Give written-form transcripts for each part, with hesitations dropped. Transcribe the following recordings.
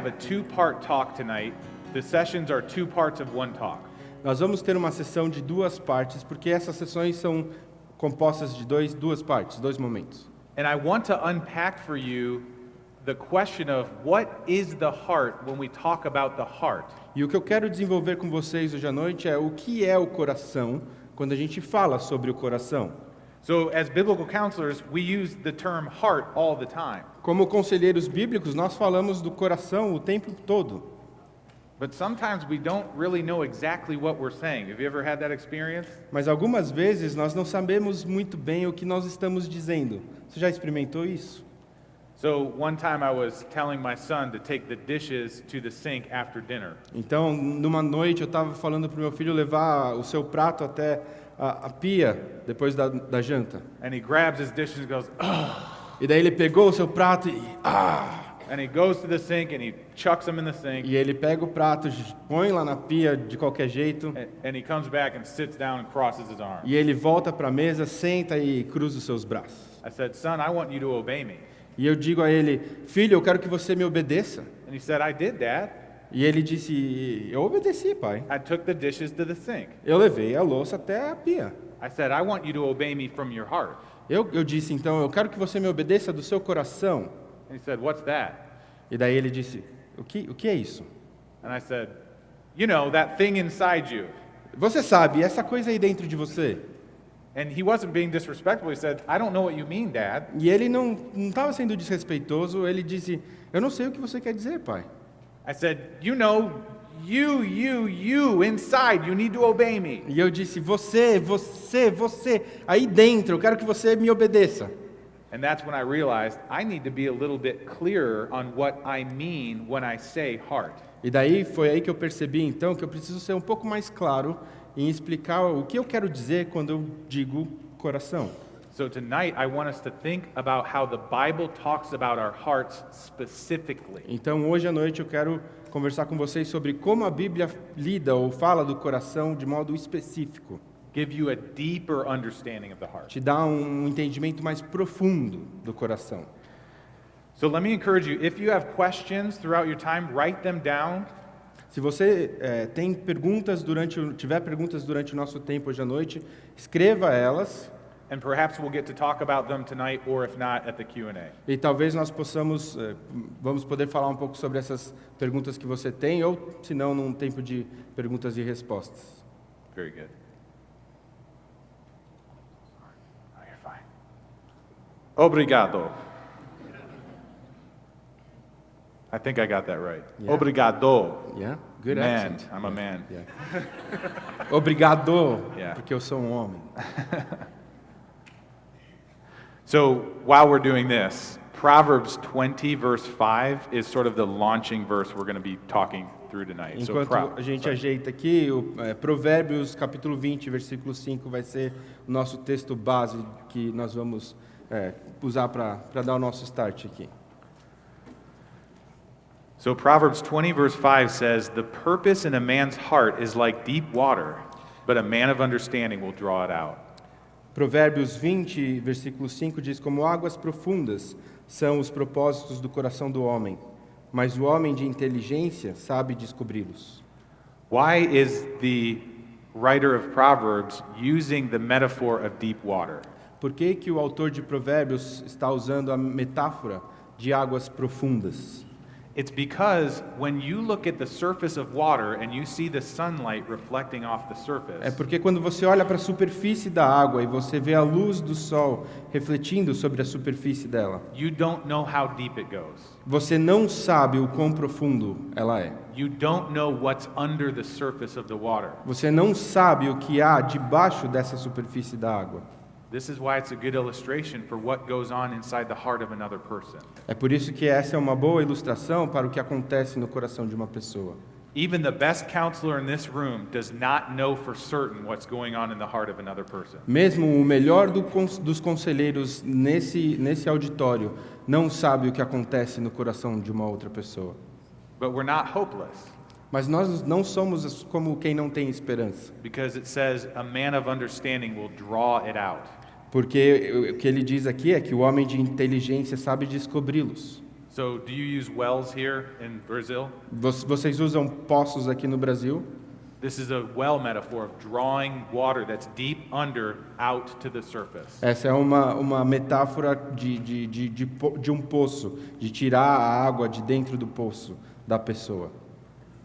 have a two-part talk tonight. The sessions are two parts of one talk. Nós vamos ter uma sessão de duas partes, porque essas sessões são compostas de duas partes, dois momentos. And I want to unpack for you the question of what is the heart when we talk about the heart. E o que eu quero desenvolver com vocês hoje à noite é o que é o coração quando a gente fala sobre o coração. So as biblical counselors, we use the term heart all the time. Como conselheiros bíblicos, nós falamos do coração o tempo todo. But sometimes we don't really know exactly what we're saying. Have you ever had that experience? Mas algumas vezes nós não sabemos muito bem o que nós estamos dizendo. Você já experimentou isso? So one time I was telling my son to take the dishes to the sink after dinner. Então, numa noite eu estava falando para o meu filho levar o seu prato até a pia depois da janta. And he grabs his dishes and goes, "Ugh." E daí ele pegou o seu prato And he goes to the sink and he chucks them in the sink. e ele pega o prato, põe lá na pia de qualquer jeito. And he comes back and sits down and crosses his arms. E ele volta para a mesa, senta e cruza os seus braços. I said, "Son, I want you to obey me." E eu digo a ele, filho, eu quero que você me obedeça. And he said, "I did, Dad. E ele disse, eu obedeci, pai. I took the dishes to the sink." Eu levei a louça até a pia. I said, "I want you to obey me from your heart." Eu disse, então, eu quero que você me obedeça do seu coração. And he said, "What's that?" E daí ele disse, o que é isso? And I said, "You know, that thing inside you." Você sabe, essa coisa aí dentro de você. And he wasn't being disrespectful. He said, "I don't know what you mean, Dad." E ele não estava sendo desrespeitoso, ele disse, eu não sei o que você quer dizer, pai. I said, "You know, you inside, you need to obey me." E eu disse, você, aí dentro, eu quero que você me obedeça. And that's when I realized I need to be a little bit clearer on what I mean when I say heart. E daí foi aí que eu percebi então que eu preciso ser um pouco mais claro em explicar o que eu quero dizer quando eu digo coração. So tonight I want us to think about how the Bible talks about our hearts specifically. Então hoje à noite eu quero conversar com vocês sobre como a Bíblia lida ou fala do coração de modo específico. Give you a deeper understanding of the heart. Te dá um entendimento mais profundo do coração. So let me encourage you, if you have questions throughout your time, write them down. Se você tiver perguntas durante o nosso tempo hoje à noite, escreva elas. And perhaps we'll get to talk about them tonight, or if not, at the Q&A. E talvez nós vamos poder falar um pouco sobre essas perguntas que você tem, ou se não, num tempo de perguntas e respostas. Very good. Oh, you're fine. Obrigado. I think I got that right. Yeah. Obrigado. Yeah? Good Man, accent. I'm a man. Yeah. Obrigado, Yeah. porque eu sou um homem. So while we're doing this, Proverbs 20, verse 5 is sort of the launching verse we're going to be talking through tonight. So Enquanto a gente ajeita aqui, Provérbios capítulo 20, versículo 5 vai ser o nosso texto base que nós vamos usar para dar o nosso start aqui. So Proverbs 20, verse 5 says, "The purpose in a man's heart is like deep water, but a man of understanding will draw it out." Provérbios 20, versículo 5 diz, como águas profundas são os propósitos do coração do homem, mas o homem de inteligência sabe descobri-los. Why is the writer of Proverbs using the metaphor of deep water? Por que que o autor de Provérbios está usando a metáfora de águas profundas? It's because when you look at the surface of water and you see the sunlight reflecting off the surface, É porque quando você olha para a superfície da água e você vê a luz do sol refletindo sobre a superfície dela, you don't know how deep it goes. você não sabe o quão profundo ela é. You don't know what's under the surface of the water. Você não sabe o que há debaixo dessa superfície da água. This is why it's a good illustration for what goes on inside the heart of another person. É por isso que essa é uma boa ilustração para o que acontece no coração de uma pessoa. Even the best counselor in this room does not know for certain what's going on in the heart of another person. Mesmo o melhor dos conselheiros nesse auditório não sabe o que acontece no coração de uma outra pessoa. But we're not hopeless, Mas nós não somos como quem não tem esperança. because it says a man of understanding will draw it out. Porque o que ele diz aqui é que o homem de inteligência sabe descobri-los. So, do you use wells here in Brazil? Vocês usam poços aqui no Brasil? This is a well metaphor of drawing water that's deep under out to the surface. Essa é uma metáfora de um poço, de tirar a água de dentro do poço da pessoa.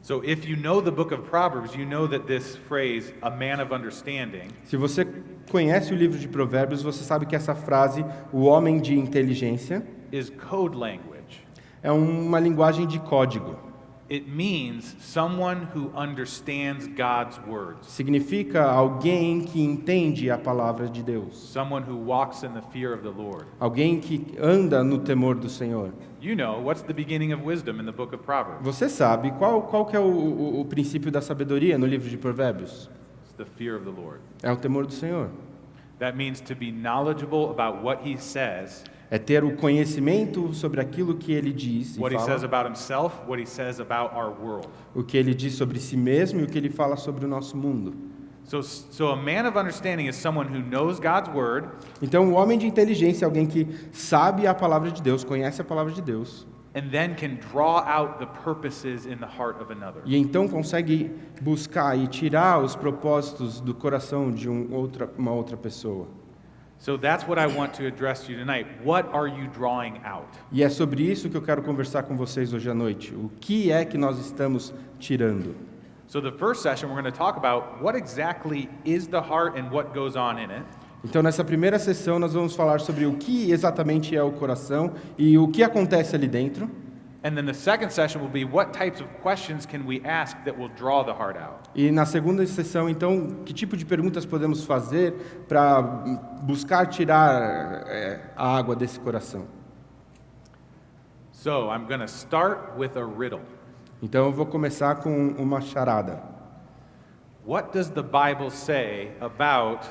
So if you know the book of Proverbs, you know that this phrase, a man of understanding, Se você conhece o livro de Provérbios, você sabe que essa frase, o homem de inteligência, is code language. é uma linguagem de código. It means someone who understands God's words, Significa alguém que entende a palavra de Deus. someone who walks in the fear of the Lord. Alguém que anda no temor do Senhor. You know, what's the beginning of wisdom in the book of Proverbs? Você sabe qual que é o princípio da sabedoria no livro de Provérbios? It's the fear of the Lord. É o temor do Senhor. That means to be knowledgeable about what he says, É ter o conhecimento sobre aquilo que ele diz e what he says fala, about himself, what he says about our world. o que ele diz sobre si mesmo e o que ele fala sobre o nosso mundo. So a man of understanding is someone who knows God's word, Então, o homem de inteligência é alguém que sabe a palavra de Deus, conhece a palavra de Deus, and then can draw out the purposes in the heart of another. e então consegue buscar e tirar os propósitos do coração de uma outra pessoa. So that's what I want to address to you tonight. What are you drawing out? E é sobre isso que eu quero conversar com vocês hoje à noite. O que é que nós estamos tirando? So the first session we're going to talk about what exactly is the heart and what goes on in it. Então, nessa primeira sessão, nós vamos falar sobre o que exatamente é o coração e o que acontece ali dentro. And then the second session will be what types of questions can we ask that will draw the heart out. E na segunda sessão, então, que tipo de perguntas podemos fazer para buscar tirar a água desse coração? So I'm going to start with a riddle. Então, eu vou começar com uma charada. What does the Bible say about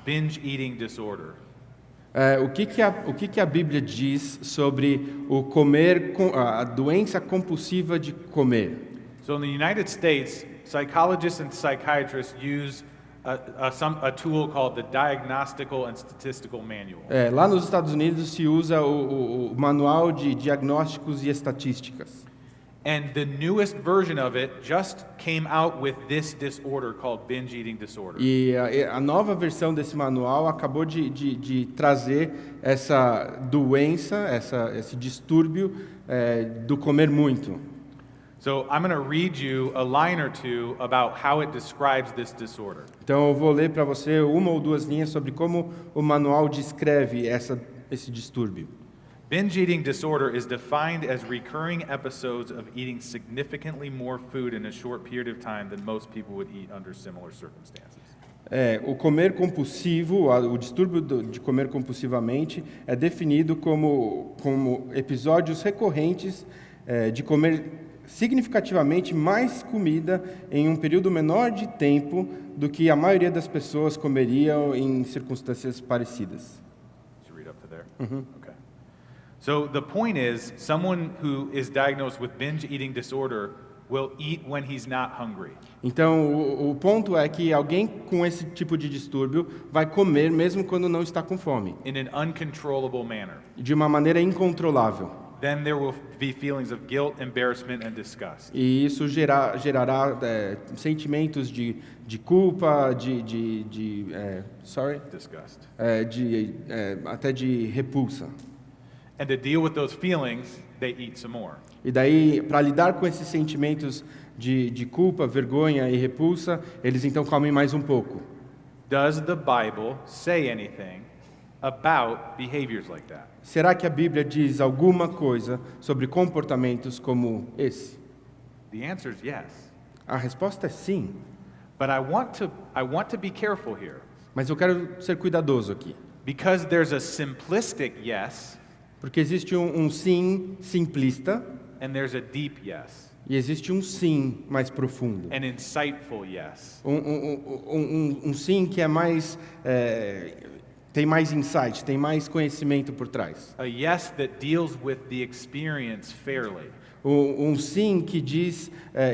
binge eating disorder? O que a Bíblia diz sobre o a doença compulsiva de comer? So in the United States, psychologists and psychiatrists use a tool called the Diagnostical and Statistical Manual. Lá nos Estados Unidos se usa o manual de diagnósticos e estatísticas. And the newest version of it just came out with this disorder called binge eating disorder. E a nova versão desse manual acabou de trazer essa doença, esse distúrbio do comer muito. So I'm going to read you a line or two about how it describes this disorder. Então eu vou ler para você uma ou duas linhas sobre como o manual descreve esse distúrbio. Binge eating disorder is defined as recurring episodes of eating significantly more food in a short period of time than most people would eat under similar circumstances. O comer compulsivo, o distúrbio de comer compulsivamente é definido como episódios recorrentes de comer significativamente mais comida em um período menor de tempo do que a maioria das pessoas comeriam em circunstâncias parecidas. Did you read up to there? Okay. So the point is, someone who is diagnosed with binge eating disorder will eat when he's not hungry. Então, o ponto é que alguém com esse tipo de distúrbio vai comer mesmo quando não está com fome, In an uncontrollable manner. de uma maneira incontrolável. Then there will be feelings of guilt, embarrassment, and disgust. E isso gerará sentimentos de culpa, Disgust. até de repulsa. And to deal with those feelings, they eat some more. E daí, para lidar com esses sentimentos de culpa, vergonha e repulsa, eles então comem mais um pouco. Does the Bible say anything about behaviors like that? Será que a Bíblia diz alguma coisa sobre comportamentos como esse? The answer is yes. A resposta é sim, But I want to be careful here, mas eu quero ser cuidadoso aqui, because there's a simplistic yes porque existe um sim simplista and there's a deep yes, e existe um sim mais profundo. an insightful yes. Um sim que é mais tem mais insight, tem mais conhecimento por trás. A yes that deals with the experience fairly. Um sim que diz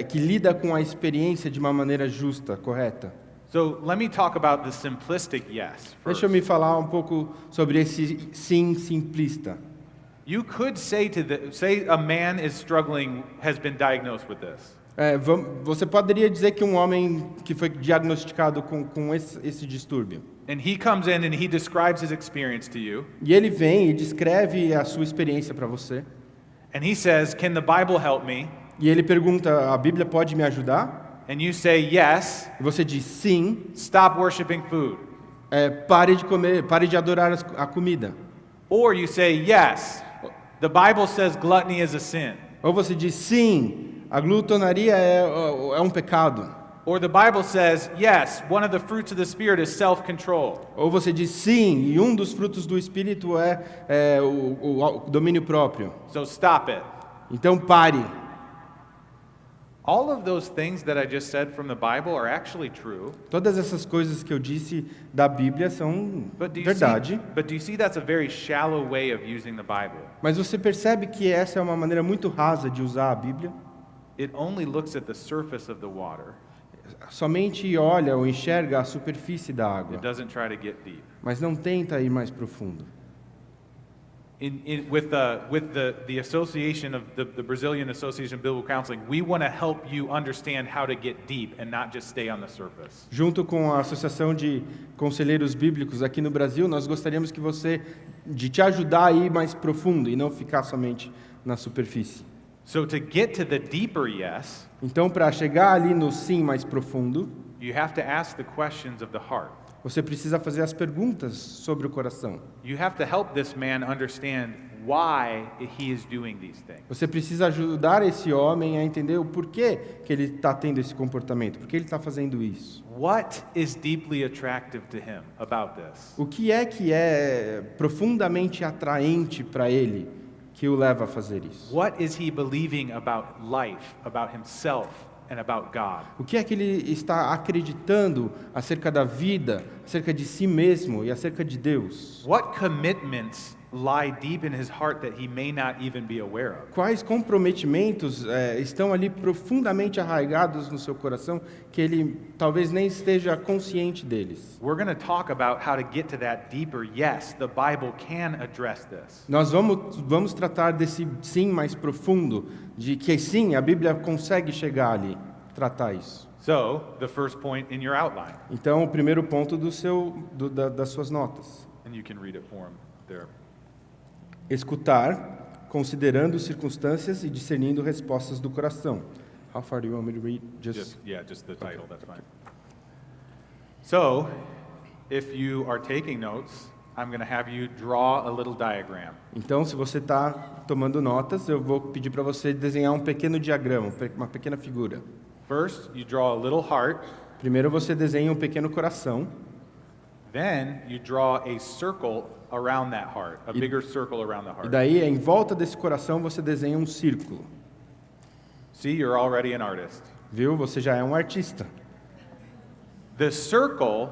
que lida com a experiência de uma maneira justa, correta. So let me talk about the simplistic yes first. Deixa eu me falar um pouco sobre esse sim simplista. You could say say a man is struggling, has been diagnosed with this. Você poderia dizer que um homem que foi diagnosticado com esse distúrbio, And he comes in and he describes his experience to you. e ele vem e descreve a sua experiência para você, And he says, "Can the Bible help me?" e ele pergunta, a Bíblia pode me ajudar? And you say, "Yes." E você diz sim, Stop worshiping food. pare de comer, pare de adorar a comida. Or you say, "Yes. The Bible says gluttony is a sin." Ou você diz sim, a glutonaria é um pecado. Or the Bible says, "Yes, one of the fruits of the Spirit is self-control." Ou você diz sim, e um dos frutos do Espírito é o domínio próprio. So stop it. Então pare. All of those things that I just said from the Bible are actually true. Todas essas coisas que eu disse da Bíblia são verdade. But do you see that's a very shallow way of using the Bible? Mas você percebe que essa é uma maneira muito rasa de usar a Bíblia? It only looks at the surface of the water. Somente olha ou enxerga a superfície da água, It doesn't try to get deep. mas não tenta ir mais profundo. With the association of the Brazilian Association of Biblical Counseling, we want to help you understand how to get deep and not just stay on the surface. Junto com a Associação de Conselheiros Bíblicos aqui no Brasil, nós gostaríamos de te ajudar a ir mais profundo e não ficar somente na superfície. So to get to the deeper yes, Então, para chegar ali no sim mais profundo, you have to ask the questions of the heart. você precisa fazer as perguntas sobre o coração. You have to help this man understand why he is doing these things. Você precisa ajudar esse homem a entender o porquê que ele está tendo esse comportamento, por que ele está fazendo isso. What is deeply attractive to him about this? O que é profundamente atraente para ele que o leva a fazer isso? What is he believing about life, about himself, and about God? O que é que ele está acreditando acerca da vida, acerca de si mesmo e acerca de Deus? What commitments lie deep in his heart that he may not even be aware of? Quais comprometimentos estão ali profundamente arraigados no seu coração que ele talvez nem esteja consciente deles? We're going to talk about how to get to that deeper yes. The Bible can address this. Nós vamos tratar desse sim mais profundo, de que sim, a Bíblia consegue chegar ali, tratar isso. So, the first point in your outline, Então, o primeiro ponto das suas notas. and you can read it for him there. Escutar, considerando circunstâncias e discernindo respostas do coração. How far do you want me to read? Just the title, that's fine. So, if you are taking notes, I'm going to have you draw a little diagram. Então, se você está tomando notas, eu vou pedir para você desenhar um pequeno diagrama, uma pequena figura. First, you draw a little heart, Primeiro você desenha um pequeno coração, then you draw a circle around that heart, a bigger circle around the e heart. daí, em volta desse coração, você desenha um círculo. See, you're already an artist. Viu? Você já é um artista. The circle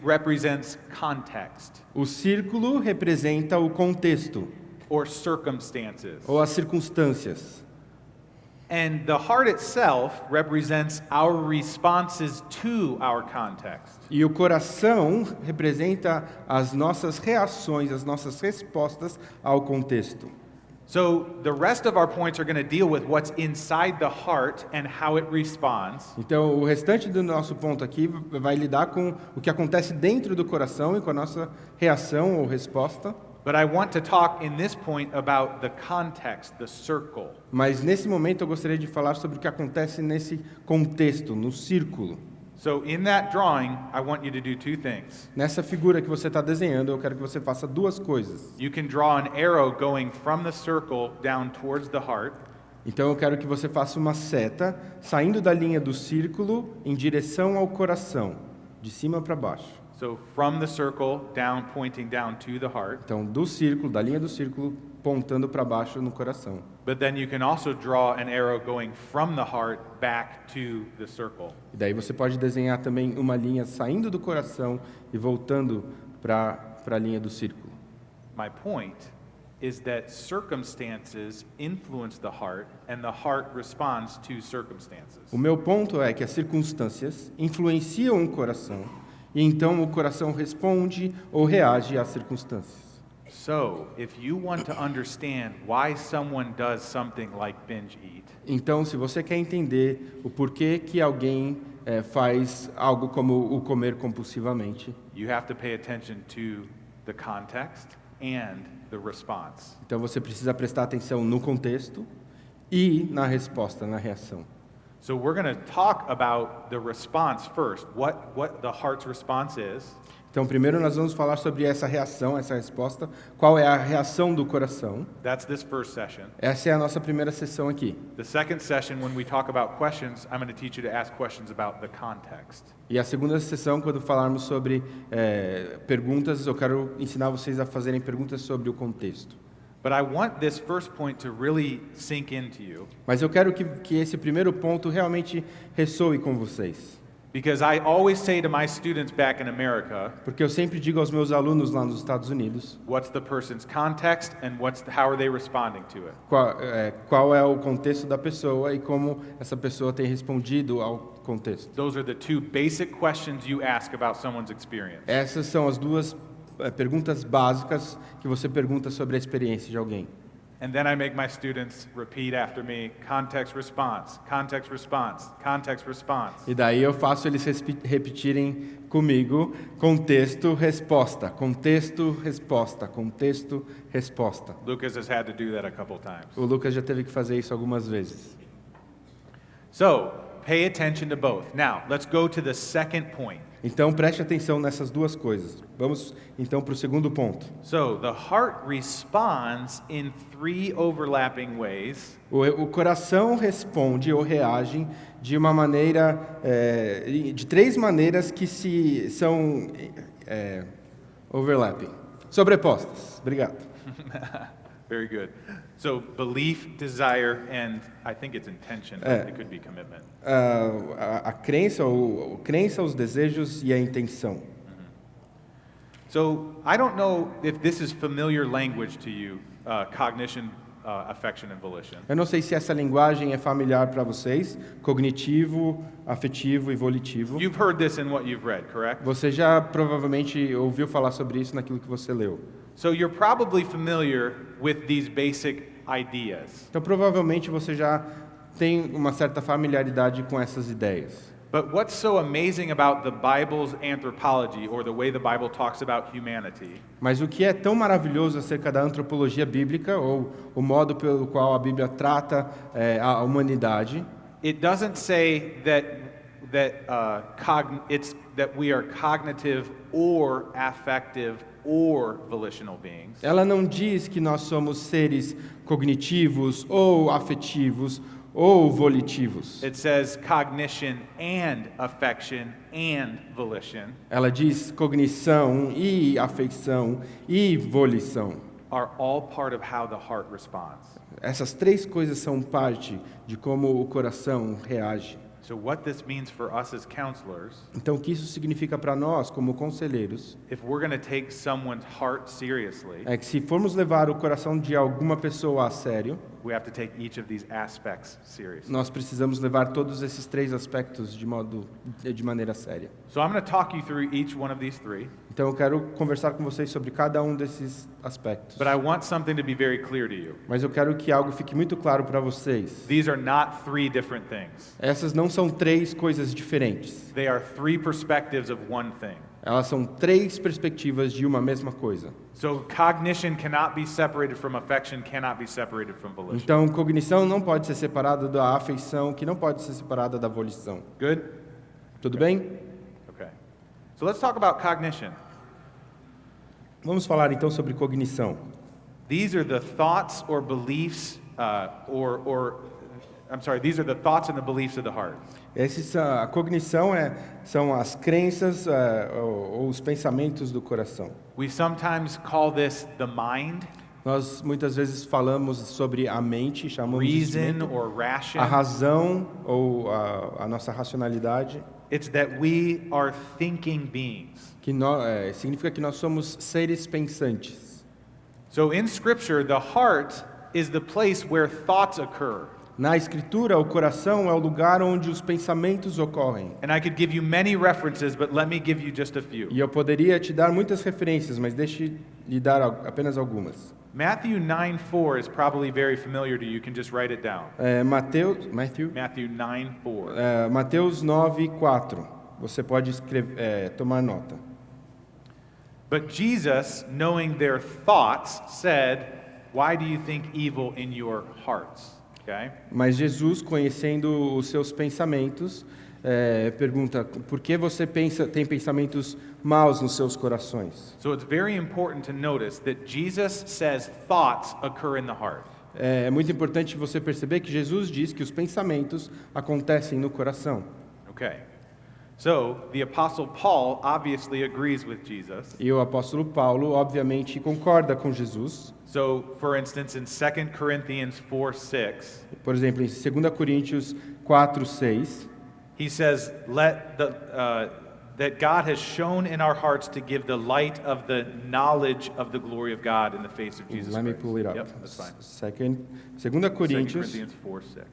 represents context O círculo representa o contexto, or circumstances. ou as circunstâncias. And the heart itself represents our responses to our context. E o coração representa as nossas reações, as nossas respostas ao contexto. So the rest of our points are going to deal with what's inside the heart and how it responds. Então, o restante do nosso ponto aqui vai lidar com o que acontece dentro do coração e com a nossa reação ou resposta. But I want to talk in this point about the context, the circle. Mas nesse momento eu gostaria de falar sobre o que acontece nesse contexto, no círculo. So in that drawing, I want you to do two things. Nessa figura que você está desenhando, eu quero que você faça duas coisas. You can draw an arrow going from the circle down towards the heart. Então eu quero que você faça uma seta saindo da linha do círculo em direção ao coração, de cima para baixo. So from the circle down, pointing down to the heart. Então, do círculo, da linha do círculo, pontando para baixo no coração. But then you can also draw an arrow going from the heart back to the circle. E daí você pode desenhar também uma linha saindo do coração e voltando para a linha do círculo. My point is that circumstances influence the heart and the heart responds to circumstances. O meu ponto é que as circunstâncias influenciam o coração e então o coração responde ou reage às circunstâncias. So, if you want to understand why someone does something like binge eat, Então, se você quer entender o porquê que alguém faz algo como o comer compulsivamente, you have to pay attention to the context and the response. então você precisa prestar atenção no contexto e na resposta, na reação. So we're going to talk about the response first, what the heart's response is, Então, primeiro nós vamos falar sobre essa reação, essa resposta, qual é a reação do coração. that's this first session. Essa é a nossa primeira sessão aqui. The second session, when we talk about questions, I'm going to teach you to ask questions about the context. E a segunda sessão, quando falarmos sobre perguntas, eu quero ensinar vocês a fazerem perguntas sobre o contexto. But I want this first point to really sink into you, Mas eu quero que esse primeiro ponto realmente ressoe com vocês. because I always say to my students back in America, Porque eu sempre digo aos meus alunos lá nos Estados Unidos what's the person's context and how are they responding to it? qual é o contexto da pessoa e como essa pessoa tem respondido ao contexto. Those are the two basic questions you ask about someone's experience. Essas são as duas perguntas básicas que você pergunta sobre a experiência de alguém. And then I make my students repeat after me, context, response, context, response, context, response. E daí eu faço eles repetirem comigo contexto, resposta, contexto, resposta, contexto, resposta. Lucas has had to do that a couple times. O Lucas já teve que fazer isso algumas vezes. So, pay attention to both. Now, let's go to the second point. Então preste atenção nessas duas coisas. Vamos então para o segundo ponto. So, the heart responds in three overlapping ways. O coração responde ou reage de uma maneira, de três maneiras que são overlapping, sobrepostas. Obrigado. Very good. So, belief, desire, and I think it's intention. It could be commitment. A crença, os desejos e a intenção. So, I don't know if this is familiar language to you, cognition, affection, and volition. Eu não sei se essa linguagem é familiar para vocês, cognitivo, afetivo e volitivo. You've heard this in what you've read, correct? Você já provavelmente ouviu falar sobre isso naquilo que você leu. So you're probably familiar with these basic ideas. Então provavelmente você já tem uma certa familiaridade com essas ideias. But what's so amazing about the Bible's anthropology, or the way the Bible talks about humanity, Mas o que é tão maravilhoso acerca da antropologia bíblica, ou o modo pelo qual a Bíblia trata a humanidade, it doesn't say that we are cognitive or affective or volitional beings. ela não diz que nós somos seres cognitivos ou afetivos ou volitivos. It says cognition and affection and volition Ela diz cognição e afeição e volição. are all part of how the heart responds. Essas três coisas são parte de como o coração reage. So what this means for us as counselors, Então, o que isso significa para nós, como conselheiros, if we're going to take someone's heart seriously, é que se formos levar o coração de alguma pessoa a sério, we have to take each of these aspects seriously. nós precisamos levar todos esses três aspectos de maneira séria. So I'm going to talk you through each one of these three, Então, eu quero conversar com vocês sobre cada um desses aspectos. but I want something to be very clear to you. Mas eu quero que algo fique muito claro para vocês. These are not three different things. Essas não são três coisas diferentes. They are three perspectives of one thing. Elas são três perspectivas de uma mesma coisa. So cognition cannot be separated from affection, cannot be separated from volition. Então, cognição não pode ser separada da afeição, que não pode ser separada da volição. Good? Tudo bem? Okay. So let's talk about cognition. Vamos falar então sobre cognição. These are the thoughts or beliefs, these are the thoughts and the beliefs of the heart. A cognição são as crenças ou os pensamentos do coração. We sometimes call this the mind, Nós muitas vezes falamos sobre a mente, chamamos de reason or ration. a razão ou a nossa racionalidade, It's that we are thinking beings. que significa que nós somos seres pensantes. So in Scripture, the heart is the place where thoughts occur. Na Escritura, o coração é o lugar onde os pensamentos ocorrem. And I could give you many references, but let me give you just a few. E eu poderia te dar muitas referências, mas deixe lhe dar apenas algumas. Matthew 9:4 is probably very familiar to you. You can just write it down. Matthew Matthew 9:4. Mateus 9:4. Você pode tomar nota. But Jesus, knowing their thoughts, said, "Why do you think evil in your hearts?" Okay? Mas Jesus, conhecendo os seus pensamentos, pergunta: por que você tem pensamentos maus nos seus corações? So it's very important to notice that Jesus says thoughts occur in the heart. É muito importante você perceber que Jesus diz que os pensamentos acontecem no coração. Okay. So the apostle Paul obviously agrees with Jesus. E o apóstolo Paulo, obviamente, concorda com Jesus. So, for instance, in 2 Corinthians 4:6, Por exemplo, em 2 Coríntios 4:6, he says, that God has shown in our hearts to give the light of the knowledge of the glory of God in the face of Jesus let me Christ. pull it up. Yep, that's fine. 2 2 Coríntios Corinthians 4:6.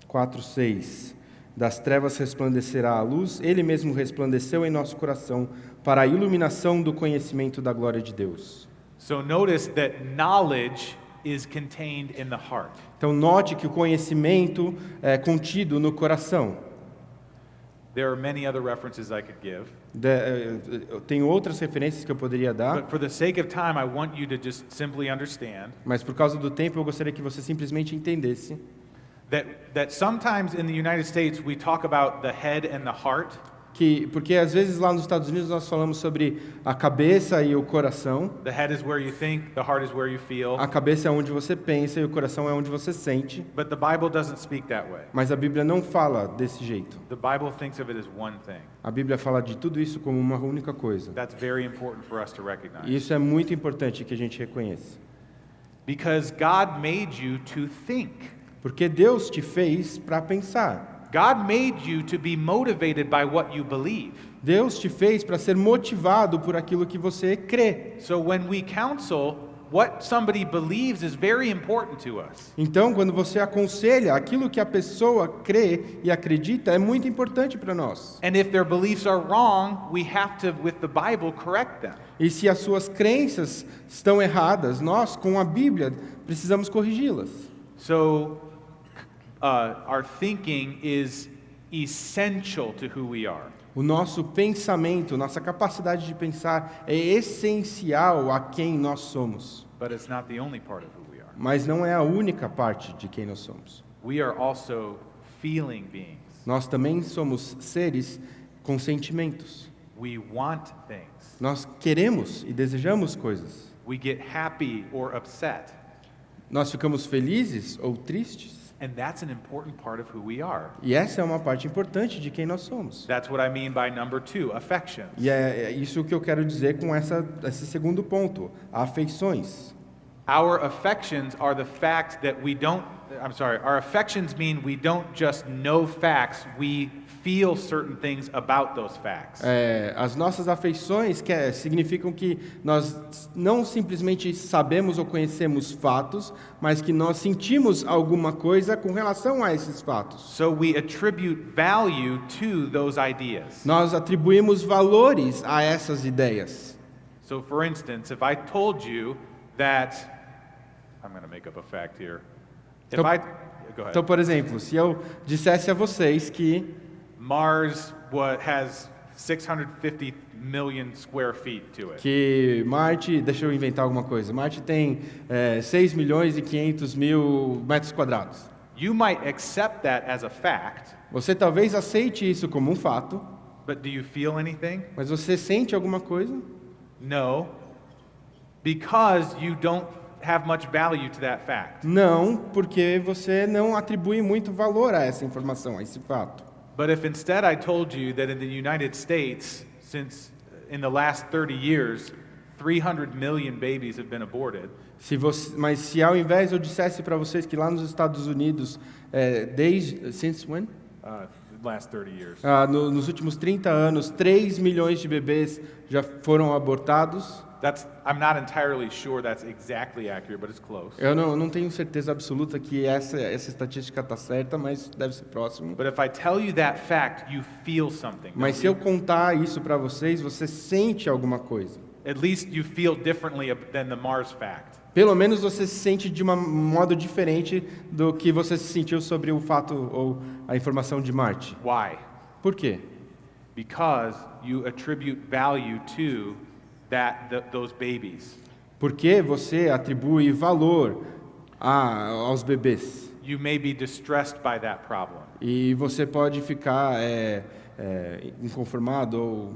4:6. Das trevas resplandecerá a luz, ele mesmo resplandeceu em nosso coração para a iluminação do conhecimento da glória de Deus. So notice that knowledge is contained in the heart. Então note que o conhecimento é contido no coração. There are many other references I could give, Eu tenho outras referências que eu poderia dar, but for the sake of time, I want you to just simply understand mas por causa do tempo eu gostaria que você simplesmente entendesse that sometimes in the United States we talk about the head and the heart, porque às vezes lá nos Estados Unidos nós falamos sobre a cabeça e o coração. the head is where you think, the heart is where you feel, A cabeça é onde você pensa e o coração é onde você sente, but the Bible doesn't speak that way. mas a Bíblia não fala desse jeito. The Bible thinks of it as one thing. A Bíblia fala de tudo isso como uma única coisa. That's very important for us to recognize. E isso é muito importante que a gente reconheça. Because God made you to think. Porque Deus te fez para pensar. God made you to be motivated by what you believe. Deus te fez para ser motivado por aquilo que você crê. So when we counsel, what somebody believes is very important to us. Então, quando você aconselha, aquilo que a pessoa crê e acredita é muito importante para nós. And if their beliefs are wrong, we have to, with the Bible, correct them. E se as suas crenças estão erradas, nós, com a Bíblia, precisamos corrigi-las. So our thinking is essential to who we are. O nosso pensamento, nossa capacidade de pensar é essencial a quem nós somos. But it's not the only part of who we are. Mas não é a única parte de quem nós somos. We are also feeling beings. Nós também somos seres com sentimentos. We want things. Nós queremos e desejamos coisas. We get happy or upset. Nós ficamos felizes ou tristes. And that's an important part of who we are. E essa é uma parte importante de quem nós somos. That's what I mean by number 2, affections. E é isso que eu quero dizer com esse segundo ponto, afeições. Our affections are the fact that our affections mean we don't just know facts, we feel certain things about those facts. As nossas afeições significam que nós não simplesmente sabemos ou conhecemos fatos, mas que nós sentimos alguma coisa com relação a esses fatos. So we attribute value to those ideas. Nós atribuímos valores a essas ideias. So for instance, if I told you that, I'm going to make up a fact here. Go ahead. Então, por exemplo, se eu dissesse a vocês que Mars has 650 million square feet to it. que Marte, deixa eu inventar alguma coisa, Marte tem 6 milhões e 500 mil metros quadrados. You might accept that as a fact, Você talvez aceite isso como um fato, but do you feel anything? mas você sente alguma coisa? No, because you don't have much value to that fact. Não, porque você não atribui muito valor a essa informação, a esse fato. But if instead I told you that in the United States, since in the last 30 years, 300 million babies have been aborted, Mas se ao invés eu dissesse para vocês que lá nos Estados Unidos, since when? last 30 years. Nos últimos 30 anos, 3 milhões de bebês já foram abortados. I'm not entirely sure that's exactly accurate, but it's close. Eu não tenho certeza absoluta que essa estatística está certa, mas deve ser próximo. But if I tell you that fact, you feel something. Mas don't se you? eu contar isso para vocês, você sente alguma coisa. At least you feel differently than the Mars fact. Pelo menos você se sente de um modo diferente do que você se sentiu sobre o fato ou a informação de Marte. Why? Por quê? Because you attribute value to those babies. Porque você atribui valor aos bebês. You may be distressed by that problem. E você pode ficar inconformado ou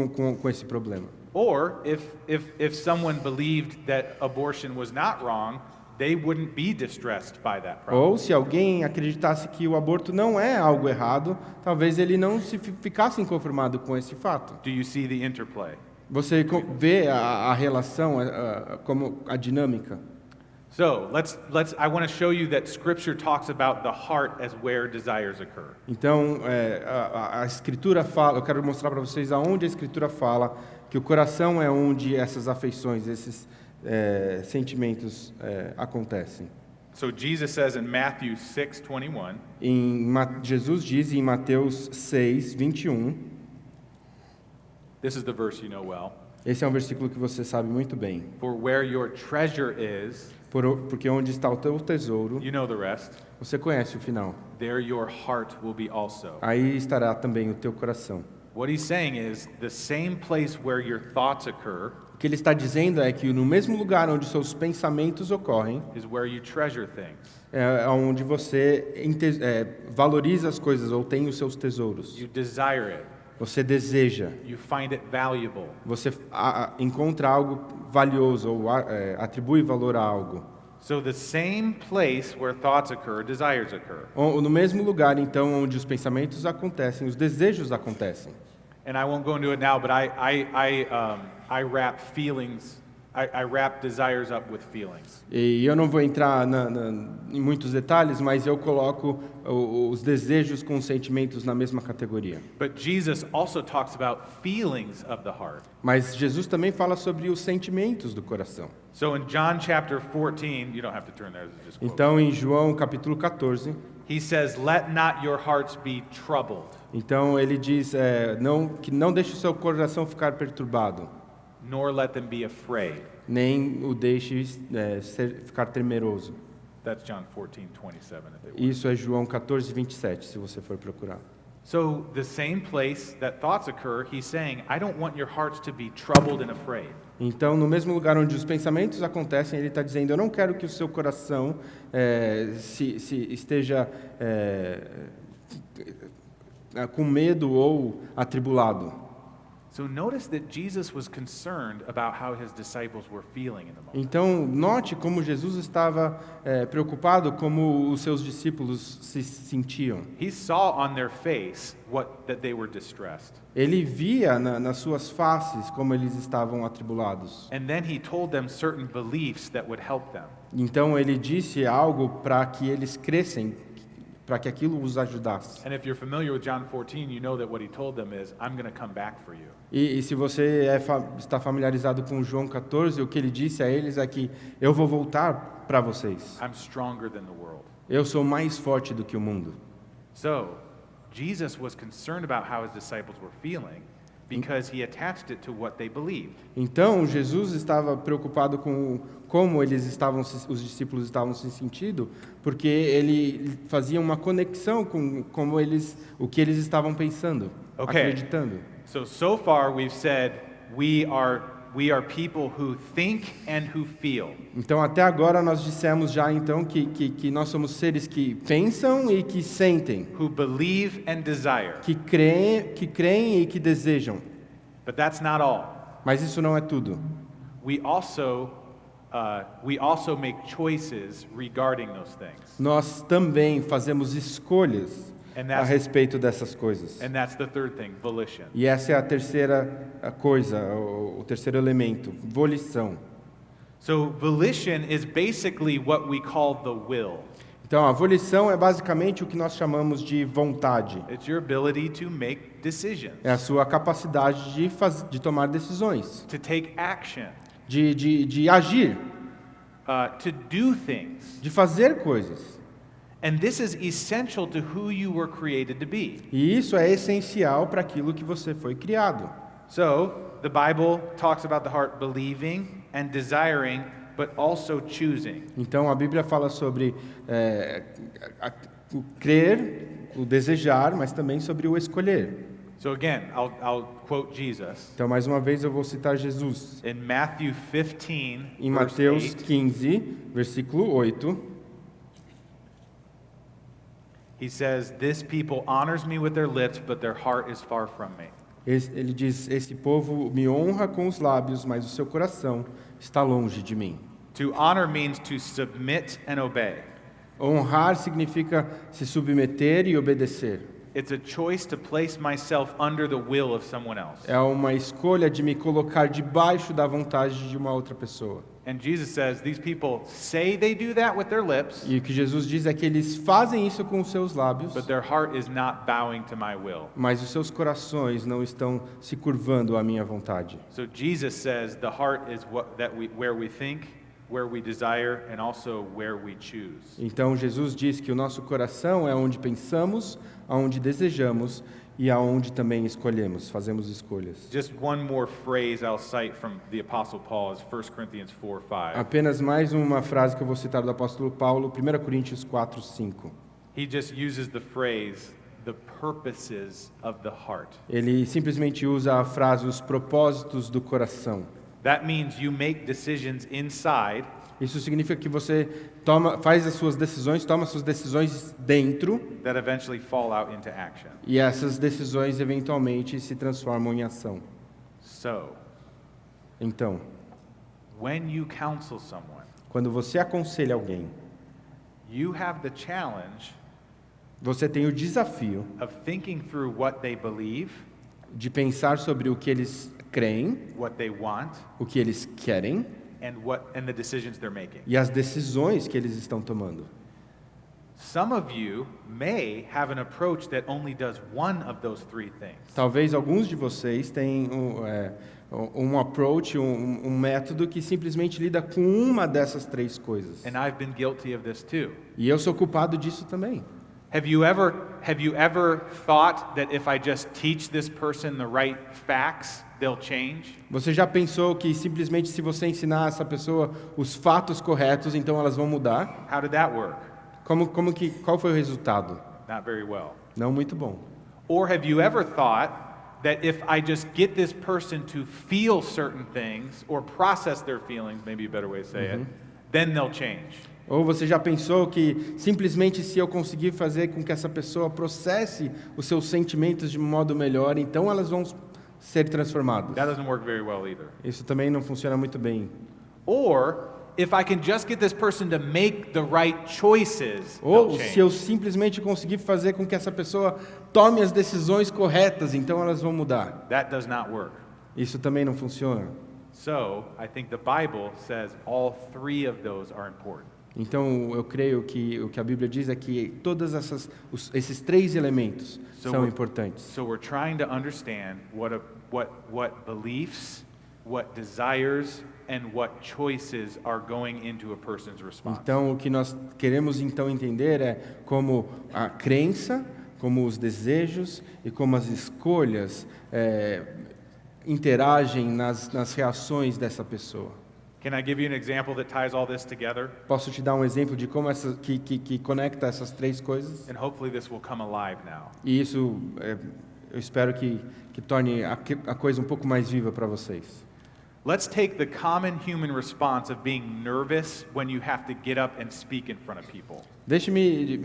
com esse problema. Or if someone believed that abortion was not wrong, they wouldn't be distressed by that problem. Ou se alguém acreditasse que o aborto não é algo errado, talvez ele não ficasse inconformado com esse fato. Do you see the interplay? Você vê a relação, como a dinâmica. So I want to show you that Scripture talks about the heart as where desires occur. Então, a Escritura fala, eu quero mostrar para vocês aonde a Escritura fala que o coração é onde essas afeições, esses sentimentos acontecem. So Jesus says in Matthew 6:21. Jesus diz em Mateus 6, 21. This is the verse you know well. Esse é um versículo que você sabe muito bem. For where your treasure is, Porque onde está o teu tesouro, you know the rest. você conhece o final. There your heart will be also. Aí estará também o teu coração. What he's saying is the same place where your thoughts occur O que ele está dizendo é que no mesmo lugar onde seus pensamentos ocorrem, is where you treasure things. é onde você valoriza as coisas ou tem os seus tesouros. You desire it. Você deseja, You find it valuable. você encontra algo valioso ou atribui valor a algo. So the same place where thoughts occur, desires occur. No mesmo lugar, então, onde os pensamentos acontecem, os desejos acontecem. And I won't go into it now, but I wrap feelings. I wrap desires up with feelings. E eu não vou entrar em muitos detalhes, mas eu coloco os desejos com os sentimentos na mesma categoria. But Jesus also talks about feelings of the heart. Mas Jesus também fala sobre os sentimentos do coração. So in John chapter 14, you don't have to turn there, just quote. Então, em João capítulo 14, He says, "Let not your hearts be troubled, então ele diz que não deixe o seu coração ficar perturbado, nor let them be afraid." nem o deixe ficar temeroso. That's John 14:27. If they want. Isso é João 14, 27, se você for procurar. So the same place that thoughts occur, he's saying, I don't want your hearts to be troubled and afraid. Então, no mesmo lugar onde os pensamentos acontecem, ele está dizendo: eu não quero que o seu coração se esteja com medo ou atribulado. So notice that Jesus was concerned about how his disciples were feeling in the moment. Então, note como Jesus estava preocupado como os seus discípulos se sentiam. He saw on their face that they were distressed. Ele via nas suas faces como eles estavam atribulados. And then he told them certain beliefs that would help them. Então, ele disse algo para que eles crescem, para que aquilo os ajudasse. And if you're familiar with John 14, you know that what he told them is, I'm going to come back for you. E se você está familiarizado com João 14, o que ele disse a eles é que eu vou voltar para vocês. I'm stronger than the world. Eu sou mais forte do que o mundo. So, Jesus was concerned about how his disciples were feeling because he attached it to what they believed. Então, Jesus estava preocupado com como os discípulos estavam se sentindo, porque ele fazia uma conexão com o que eles estavam pensando, acreditando. So far we've said we are people who think and who feel. Então, até agora nós dissemos já então que nós somos seres que pensam e que sentem, Who believe and desire. que creem e que desejam. But that's not all. Mas isso não é tudo. We also make choices regarding those things. Nós também fazemos escolhas a respeito dessas coisas. And that's the third thing, volition. E essa é a terceira coisa, o terceiro elemento, volição. So volition is basically what we call the will. Então, a volição é basicamente o que nós chamamos de vontade. It's your ability to make decisions, É a sua capacidade de tomar decisões, to take action, de agir, to do things. de fazer coisas. And this is essential to who you were created to be. E isso é essencial para aquilo que você foi criado. So, the Bible talks about the heart believing and desiring, but also choosing. Então, a Bíblia fala sobre o crer, o desejar, mas também sobre o escolher. So again, I'll quote Jesus. Então, mais uma vez, eu vou citar Jesus. In Matthew 15, Em verse Mateus 8, 15, versículo 8, he says, "This people honors me with their lips, but their heart is far from me." ele diz: Esse povo me honra com os lábios, mas o seu coração está longe de mim. To honor means to submit and obey. Honrar significa se submeter e obedecer. It's a choice to place myself under the will of someone else. É uma escolha de me colocar debaixo da vontade de uma outra pessoa. And Jesus says, these people say they do that with their lips, E o que Jesus diz é que eles fazem isso com os seus lábios, but their heart is not bowing to my will. mas os seus corações não estão se curvando à minha vontade. So Jesus says the heart is where we think, where we desire, and also where we choose. Então Jesus diz que o nosso coração é onde pensamos, aonde desejamos e aonde também escolhemos, fazemos escolhas. Just one more phrase I'll cite from the Apostle Paul is 1 Corinthians 4:5. Apenas mais uma frase que eu vou citar do apóstolo Paulo, 1 Coríntios 4:5. He just uses the phrase, the purposes of the heart. Ele simplesmente usa a frase os propósitos do coração. That means you make decisions inside Isso significa que você faz as suas decisões, toma as suas decisões dentro, that eventually fall out into action. e essas decisões eventualmente se transformam em ação. So, Então, when you counsel someone, quando você aconselha alguém, you have the challenge você tem o desafio of thinking through what they believe, de pensar sobre o que eles creem, what they want, o que eles querem and the decisions they're making. e as decisões que eles estão tomando. Some of you may have an approach that only does one of those three things. Talvez alguns de vocês tenham um approach, um método que simplesmente lida com uma dessas três coisas. And I've been guilty of this too. E eu sou culpado disso também. Have you ever thought that if I just teach this person the right facts, they'll change? Você já pensou que simplesmente se você ensinar essa pessoa os fatos corretos, então elas vão mudar? How did that work? Qual foi o resultado? Not very well. Não muito bom. Or have you ever thought that if I just get this person to feel certain things or process their feelings, maybe a better way to say it, then they'll change? Ou você já pensou que simplesmente se eu conseguir fazer com que essa pessoa processe os seus sentimentos de um modo melhor, então elas vão ser transformadas? That doesn't work very well either. Isso também não funciona muito bem. Or if I can just get this person to make the right choices, Ou they'll se change. eu simplesmente conseguir fazer com que essa pessoa tome as decisões corretas, então elas vão mudar. That does not work. Isso também não funciona. So, I think the Bible says all three of those are important. Então, eu creio que o que a Bíblia diz é que esses três elementos são importantes. So we're trying to understand what beliefs, what desires, and what choices are going into a person's response. Então, o que nós queremos então entender é como a crença, como os desejos e como as escolhas interagem nas reações dessa pessoa. Can I give you an example that ties all this together? Posso te dar um exemplo de como que conecta essas três coisas? And hopefully this will come alive now. E isso, eu espero que torne a coisa um pouco mais viva para vocês. Let's take the common human response of being nervous when you have to get up and speak in front of people. Deixe-me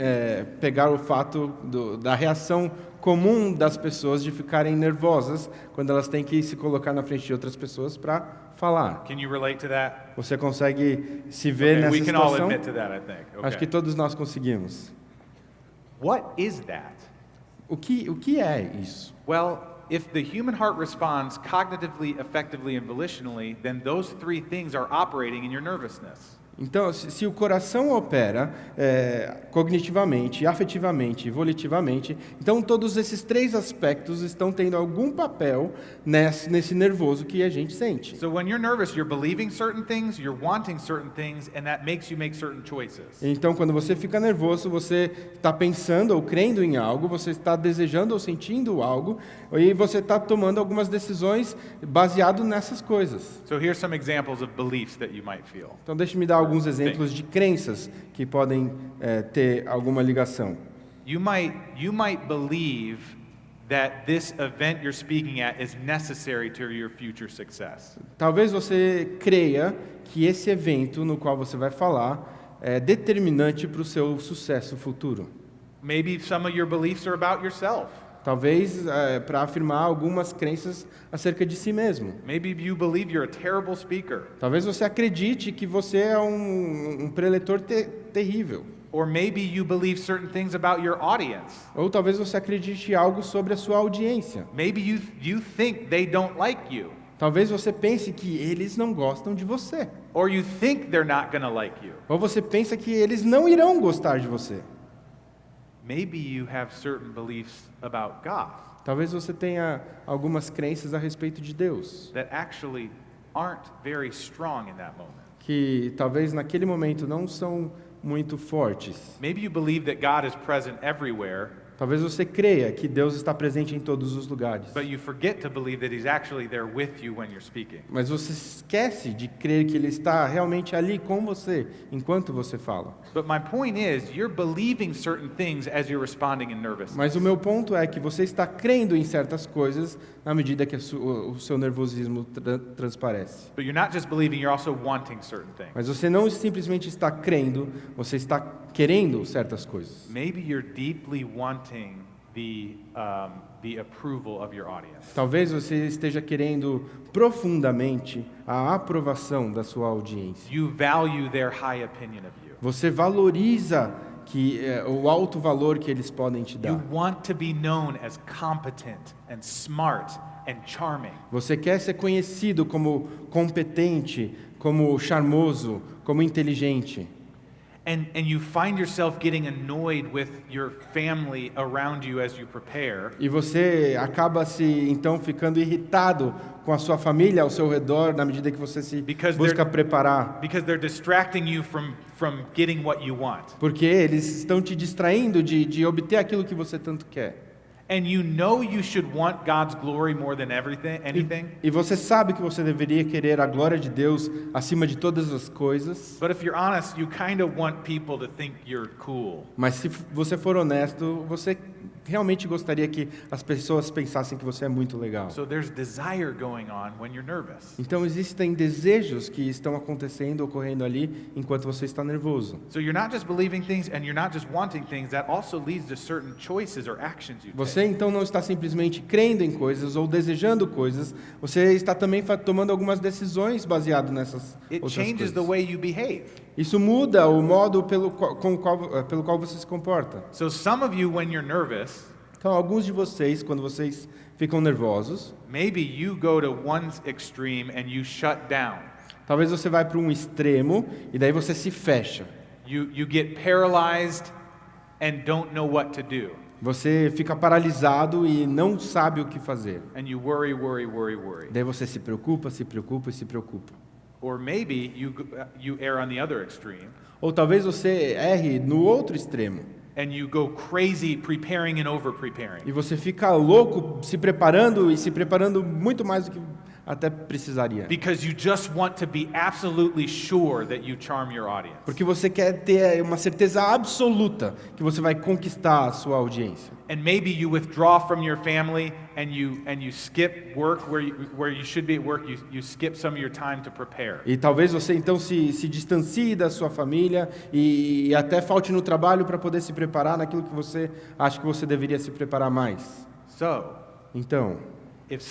pegar o fato da reação comum das pessoas de ficarem nervosas quando elas têm que se colocar na frente de outras pessoas para falar. Can you relate to that? Você consegue se ver nessa We can all situação? admit to that, I think. Acho que Okay. todos nós conseguimos. What is that? O que é isso? Well, if the human heart responds cognitively, effectively, and volitionally, then those three things are operating in your nervousness. Então, se o coração opera cognitivamente, afetivamente e volitivamente, então todos esses três aspectos estão tendo algum papel nesse nervoso que a gente sente. So when you're nervous, you're believing certain things, you're wanting certain things, and that makes you make certain choices. Então, quando você fica nervoso, você está pensando ou crendo em algo, você está desejando ou sentindo algo, e você está tomando algumas decisões baseado nessas coisas. So here's some examples of beliefs that you might feel. Então, deixe-me dar alguns exemplos de crenças que podem ter alguma ligação. You might believe that this event you're speaking at is necessary to your future success. Talvez você creia que esse evento no qual você vai falar é determinante para o seu sucesso futuro. Maybe some of your beliefs are about yourself. Talvez para afirmar algumas crenças acerca de si mesmo. Maybe you believe you're a terrible speaker. Talvez você acredite que você é um preletor terrível. Or maybe you believe certain things about your audience. Ou talvez você acredite algo sobre a sua audiência. Maybe you think they don't like you. Talvez você pense que eles não gostam de você. Or you think they're not going to like you. Ou você pensa que eles não irão gostar de você. Maybe you have certain beliefs about God Talvez você tenha algumas crenças a respeito de Deus, that actually aren't very strong in that moment. que talvez naquele momento não são muito fortes. Maybe you believe that God is present everywhere, Talvez você creia que Deus está presente em todos os lugares. but you forget to believe that He's actually there with you when you're speaking. Mas você esquece de crer que Ele está realmente ali com você enquanto você fala. But my point is, you're believing certain things as you're responding in nervousness. Mas o meu ponto é que você está crendo em certas coisas na medida que o seu nervosismo transparece. But you're not just believing, you're also wanting certain things. Mas você não simplesmente está crendo, você está querendo certas coisas. Maybe you're deeply wanting the approval of your audience. Talvez você esteja querendo profundamente a aprovação da sua audiência. You value their high opinion of you. Você valoriza o alto valor que eles podem te You dar. want to be known as competent and smart and charming. Você quer ser conhecido como competente, como charmoso, como inteligente. And you find yourself getting annoyed with your family around you as you prepare. E você acaba então ficando irritado com a sua família ao seu redor na medida que você se Because busca they're- preparar. Because they're distracting you from getting what you want. Porque eles estão te distraindo de obter aquilo que você tanto quer. And you know you should want God's glory more than anything. E você sabe que você deveria querer a glória de Deus acima de todas as coisas. But if you're honest, you kind of want people to think you're cool. Mas se você for honesto, você realmente gostaria que as pessoas pensassem que você é muito legal. So there's desire going on when you're nervous. Então existem desejos que estão acontecendo, ocorrendo ali enquanto você está nervoso. So you're not just believing things and you're not just wanting things, that also leads to certain choices or actions you take. Você então não está simplesmente crendo em coisas ou desejando coisas, você está também tomando algumas decisões baseado nessas It outras changes the coisas. way you behave. Isso muda o modo pelo qual você se comporta. So some of you, when you're nervous, Então, alguns de vocês, quando vocês ficam nervosos, maybe you go to one extreme and you shut down. talvez você vai para um extremo e daí você se fecha. You get paralyzed and don't know what to do. Você fica paralisado e não sabe o que fazer. And you worry, worry, worry, worry. Daí você se preocupa, se preocupa e se preocupa. Or maybe you err on the other extreme Ou talvez você erre no outro extremo and you go crazy preparing and over preparing. e você fica louco se preparando muito mais do que até precisaria. Because you just want to be absolutely sure that you charm your audience. Porque você quer ter uma certeza absoluta que você vai conquistar a sua audiência. And maybe you withdraw from your family and you skip work where you should be at work. You skip some of your time to prepare. E talvez você então se distancie da sua família e até falte no trabalho para poder se preparar naquilo que você acha que você deveria se preparar mais. So, Então, if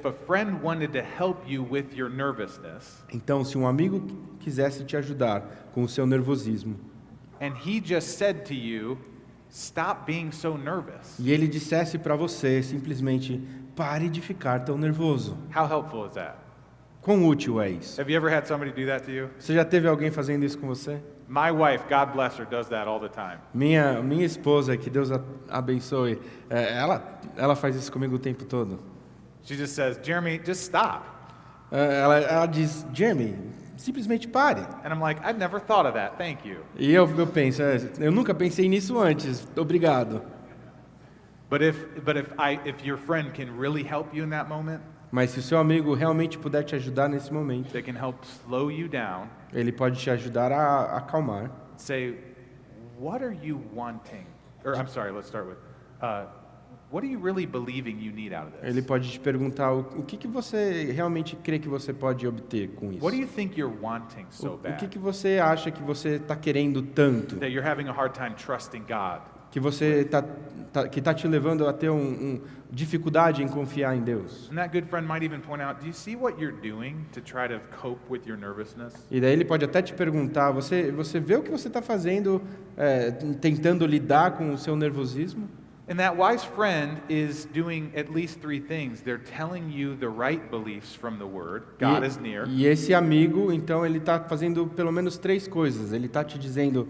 a friend wanted to help you with your nervousness se um amigo quisesse te ajudar com o seu nervosismo and he just said to you, stop being so nervous. e ele dissesse para você simplesmente pare de ficar tão nervoso, How helpful is that? Quão útil é isso? Have you ever had somebody do that to you? Você já teve alguém fazendo isso com você? My wife, God bless her, does that all the time. Minha esposa, que Deus a abençoe, ela faz isso comigo o tempo todo. She just says, Jeremy, just stop. Ela diz, Jeremy, simplesmente pare. And I'm like, I've never thought of that, thank you. E eu penso, eu nunca pensei nisso antes, obrigado. But if your friend can really help you in that moment, Mas se o seu amigo realmente puder te ajudar nesse momento, they can help slow you down, ele pode te ajudar a acalmar. say, what are you wanting? Or I'm sorry, let's start with, what are you really believing you need out of Ele this? pode te perguntar o que você realmente crê que você pode obter com isso. What do you think you're wanting so O que bad? você acha que você está querendo tanto, That you're having a hard time trusting God? que você que está te levando a ter dificuldade em confiar em Deus. And that good friend might even point out, do you see what you're doing to try to cope with your nervousness? E daí ele pode até te perguntar, você vê o que você está fazendo, tentando lidar com o seu nervosismo? And that wise friend is doing at least three things. They're telling you the right beliefs from the Word. God is near. E esse amigo, então, ele está fazendo pelo menos 3 coisas. Ele está te dizendo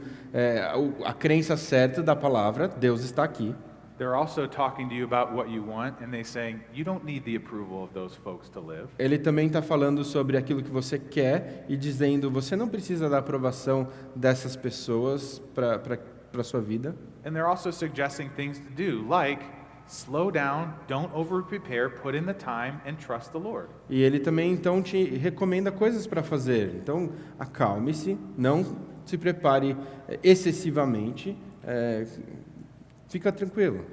a crença certa da palavra, Deus está aqui. They're also talking to you about what you want, and they're saying, you don't need the approval of those folks to live. Ele também está falando sobre aquilo que você quer e dizendo, você não precisa da aprovação dessas pessoas para a sua vida. And they're also suggesting things to do, like slow down, don't over-prepare, put in the time, and trust the Lord. E ele também, então, te recomenda coisas para fazer. Então, acalme-se, não se prepare excessivamente, fica tranquilo.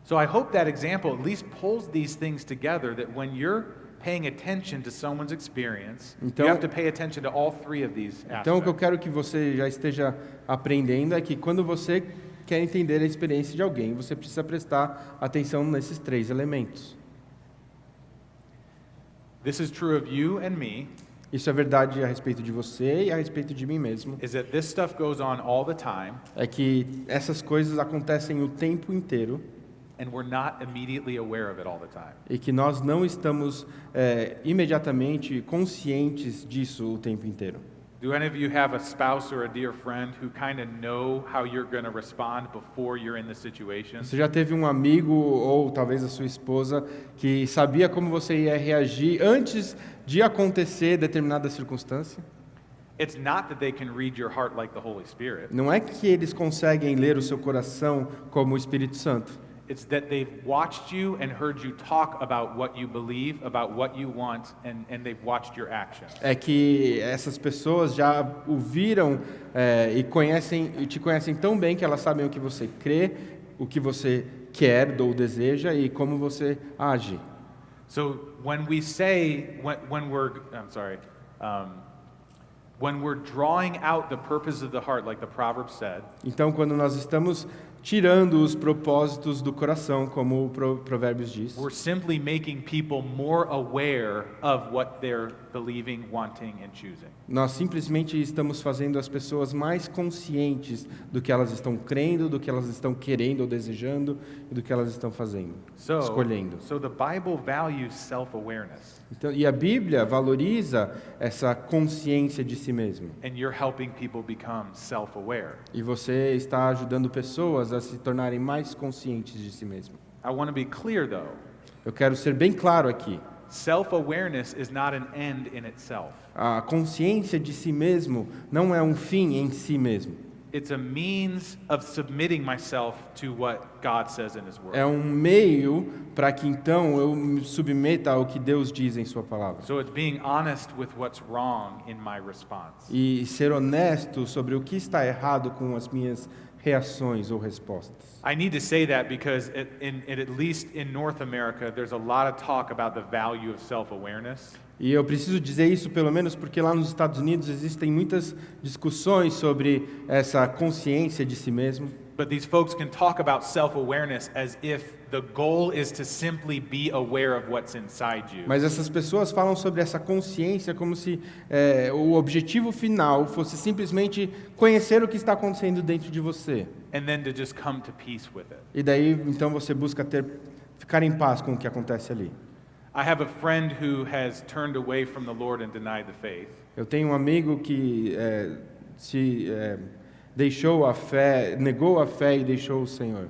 So I hope that example at least pulls these things together, that when you're paying attention to someone's experience, Então- you have to pay attention to all three of these Então, o que eu aspects. quero que você já esteja aprendendo é que quando você quer entender a experiência de alguém, você precisa prestar atenção nesses 3 elementos. This is true of you and me, Isso é verdade a respeito de você e a respeito de mim mesmo. is that this stuff goes on all the time, É que essas coisas acontecem o tempo inteiro and we're not immediately aware of it all the time. e que nós não estamos imediatamente conscientes disso o tempo inteiro. Do any of you have a spouse or a dear friend who kind of know how you're going to respond before you're in the situation? Você já teve um amigo ou talvez a sua esposa que sabia como você ia reagir antes de acontecer determinada circunstância? It's not that they can read your heart like the Holy Spirit. Não é que eles conseguem ler o seu coração como o Espírito Santo. It's that they've watched you and heard you talk about what you believe, about what you want, and they've watched your actions. É que essas pessoas já o viram e te conhecem tão bem que elas sabem o que você crê, o que você quer ou deseja e como você age. So when we say, when we're drawing out the purpose of the heart, like the Proverbs said, Então, quando nós estamos tirando os propósitos do coração, como o Provérbios diz, we're simply making people more aware of what they're believing, wanting, and choosing. nós simplesmente estamos fazendo as pessoas mais conscientes do que elas estão crendo, do que elas estão querendo ou desejando e do que elas estão fazendo, escolhendo. So the Bible values self-awareness, Então, e a Bíblia valoriza essa consciência de si mesmo. and you're helping people become self-aware. E você está ajudando pessoas a se tornarem mais conscientes de si mesmo. I want to be clear, though. Eu quero ser bem claro aqui. Self-awareness is not an end in itself. A consciência de si mesmo não é um fim em si mesmo. It's a means of submitting myself to what God says in His Word. É um meio para que então eu me submeta ao que Deus diz em sua palavra. So it's being honest with what's wrong in my response. E ser honesto sobre o que está errado com as minhas reações ou respostas. I need to say that because at least in North America, there's a lot of talk about the value of self-awareness. E eu preciso dizer isso pelo menos porque lá nos Estados Unidos existem muitas discussões sobre essa consciência de si mesmo. But these folks can talk about self-awareness as if the goal is to simply be aware of what's inside you. Mas essas pessoas falam sobre essa consciência como se o objetivo final fosse simplesmente conhecer o que está acontecendo dentro de você. And then to just come to peace with it. E daí então você busca ficar em paz com o que acontece ali. I have a friend who has turned away from the Lord and denied the faith. Eu tenho um amigo que deixou a fé, negou a fé e deixou o Senhor.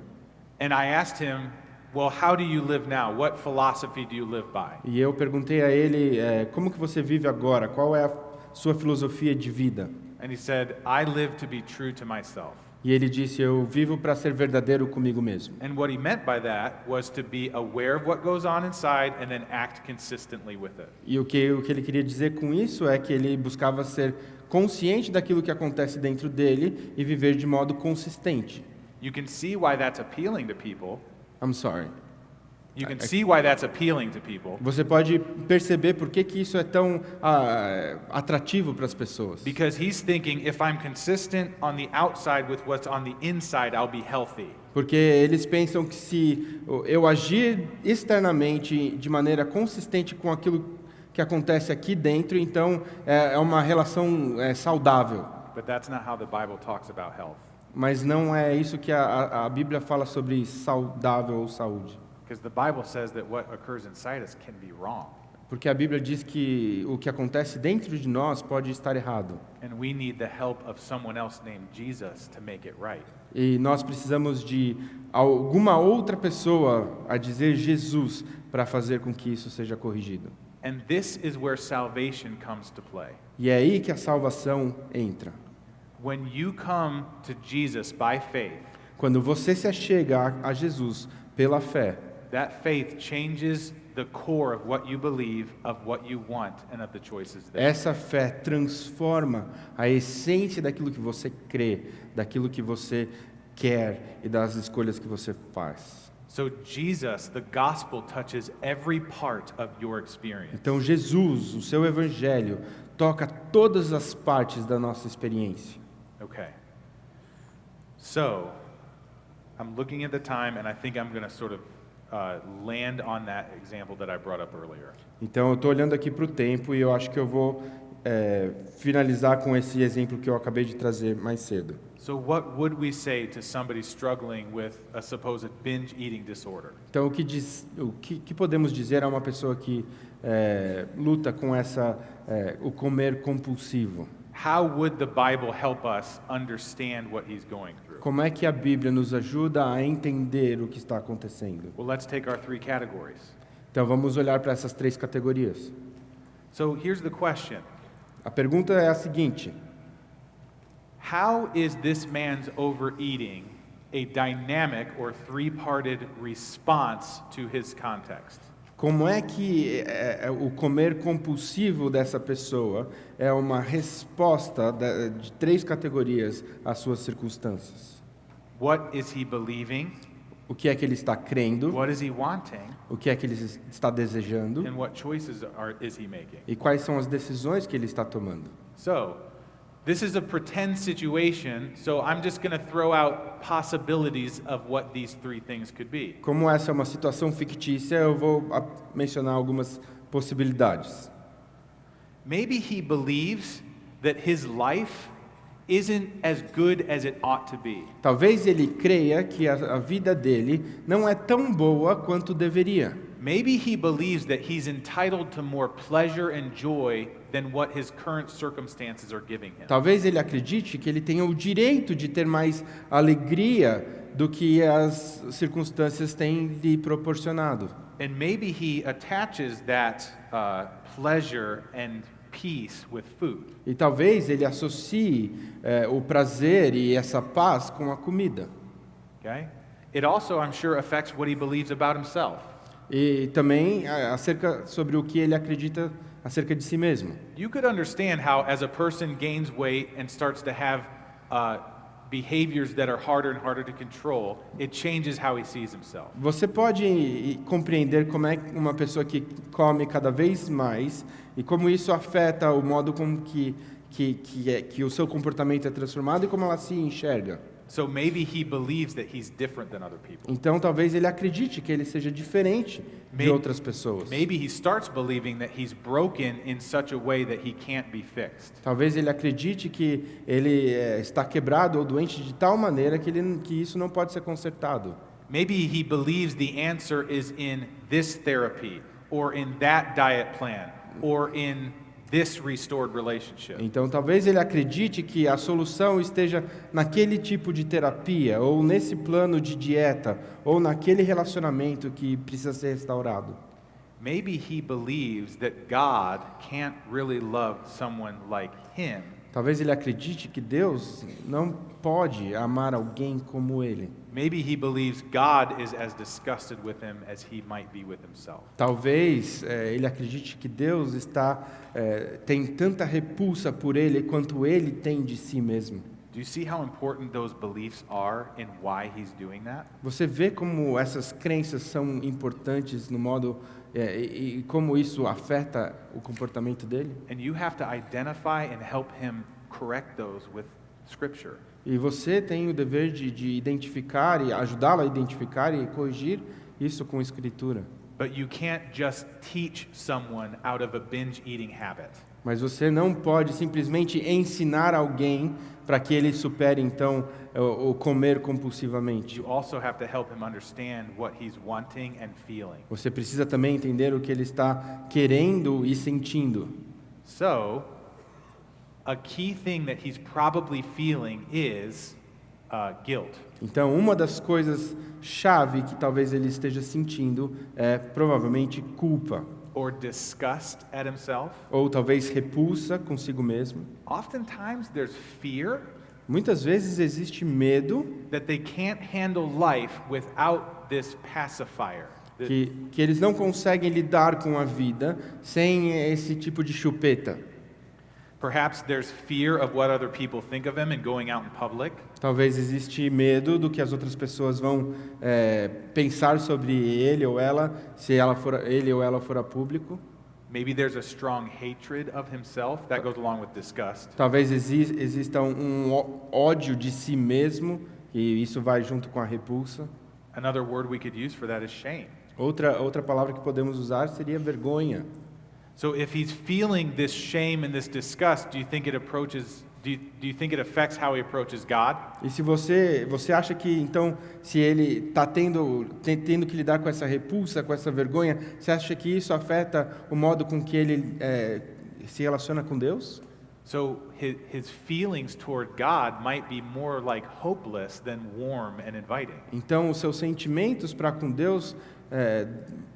And I asked him, well, how do you live now? What philosophy do you live by? E eu perguntei a ele, como que você vive agora? Qual é a sua filosofia de vida? And he said, I live to be true to myself. E ele disse, eu vivo para ser verdadeiro comigo mesmo. And what he meant by that was to be aware of what goes on inside and then act consistently with it. E o que ele queria dizer com isso é que ele buscava ser consciente daquilo que acontece dentro dele e viver de modo consistente. You can see why that's appealing to people. I'm sorry. You can see why that's appealing to people. Você pode perceber por que isso é tão atrativo para as pessoas. Because he's thinking, if I'm consistent on the outside with what's on the inside, I'll be healthy. Porque eles pensam que se eu agir externamente de maneira consistente com aquilo que acontece aqui dentro, então é uma relação saudável. But that's not how the Bible talks about health. Mas não é isso que a Bíblia fala sobre saudável ou saúde. Because the Bible says that what occurs inside us can be wrong. Porque a Bíblia diz que o que acontece dentro de nós pode estar errado. And we need the help of someone else named Jesus to make it right. E nós precisamos de alguma outra pessoa a dizer Jesus para fazer com que isso seja corrigido. And this is where salvation comes to play. E é aí que a salvação entra. When you come to Jesus by faith, Quando você se achega a Jesus pela fé, that faith changes the core of what you believe, of what you want, and of the choices that essa fé transforma a essência daquilo que você crê, daquilo que você quer e das escolhas que você faz. So Jesus, the gospel touches every part of your experience. Então Jesus, o seu evangelho, toca todas as partes da nossa experiência. Okay. So, I'm looking at the time, and I think I'm going to sort of land on that example that I brought up earlier. Então eu estou olhando aqui para o tempo e eu acho que eu vou finalizar com esse exemplo que eu acabei de trazer mais cedo. So what would we say to somebody struggling with a supposed binge eating disorder? Então o que podemos dizer a uma pessoa que luta com o comer compulsivo? How would the Bible help us understand what he's going through? Como é que a Bíblia nos ajuda a entender o que está acontecendo? Well, let's take our three categories. Então vamos olhar para essas três categorias. So here's the question. A pergunta é a seguinte: How is this man's overeating a dynamic or three-parted response to his context? como é que o comer compulsivo dessa pessoa é uma resposta de três categorias às suas circunstâncias? What is he believing? O que é que ele está crendo? What is he wanting? O que é que ele está desejando? And what choices is he making? E quais são as decisões que ele está tomando? So, this is a pretend situation, so I'm just going to throw out possibilities of what these three things could be. Como essa é uma situação fictícia, eu vou mencionar algumas possibilidades. Maybe he believes that his life isn't as good as it ought to be. Talvez ele creia que a vida dele não é tão boa quanto deveria. Maybe he believes that he's entitled to more pleasure and joy than what his current circumstances are giving him. Talvez ele acredite que ele tenha o direito de ter mais alegria do que as circunstâncias têm lhe proporcionado. And maybe he attaches that pleasure and peace with food. E talvez ele associe o prazer e essa paz com a comida. Okay? It also, I'm sure, affects what he believes about himself. E também sobre o que ele acredita acerca de si mesmo. You could understand how, as a person gains weight and starts to have behaviors that are harder and harder to control, it changes how he sees himself. Você pode compreender como é uma pessoa que come cada vez mais e como isso afeta o modo como que o seu comportamento é transformado e como ela se enxerga. So maybe he believes that he's different than other people. Então talvez ele acredite que ele seja diferente de outras pessoas. Maybe he starts believing that he's broken in such a way that he can't be fixed. Talvez ele acredite que ele está quebrado ou doente de tal maneira que isso não pode ser consertado. Maybe he believes the answer is in this therapy or in that diet plan, or in this restored relationship. Então, talvez ele acredite que a solução esteja naquele tipo de terapia, ou nesse plano de dieta, ou naquele relacionamento que precisa ser restaurado. Maybe he believes that God can't really love someone like him, Talvez ele acredite que Deus não pode amar alguém como ele. maybe he believes God is as disgusted with him as he might be with himself. Talvez ele acredite que Deus tem tanta repulsa por ele quanto ele tem de si mesmo. Do you see how important those beliefs are in why he's doing that? Você vê como essas crenças são importantes no modo e como isso afeta o comportamento dele? And you have to identify and help him correct those with Scripture. E você tem o dever de identificar e ajudá-lo a identificar e corrigir isso com a Escritura. But you can't just teach someone out of a binge eating habit. Mas você não pode simplesmente ensinar alguém para que ele supere então o comer compulsivamente. You also have to help him understand what he's wanting and feeling. Você precisa também entender o que ele está querendo e sentindo. So, a key thing that he's probably feeling is guilt. Então, uma das coisas chave que talvez ele esteja sentindo é provavelmente culpa, Or disgust at himself. ou talvez repulsa consigo mesmo. Oftentimes there's fear Muitas vezes existe medo that they can't handle life without this pacifier. que eles não conseguem lidar com a vida sem esse tipo de chupeta. Perhaps there's fear of what other people think of him and going out in public. Talvez existe medo do que as outras pessoas vão pensar sobre ele ou ela, se ele ou ela for a público. Maybe there's a strong hatred of himself that goes along with disgust. Talvez exista ódio de si mesmo, e isso vai junto com a repulsa. Another word we could use for that is shame. Outra palavra que podemos usar seria vergonha. So if he's feeling this shame and this disgust, do you think it affects how he approaches God? E se você acha que então se ele está tendo que lidar com essa repulsa, com essa vergonha, você acha que isso afeta o modo com que ele se relaciona com Deus? So his feelings toward God might be more like hopeless than warm and inviting. Então os seus sentimentos para com Deus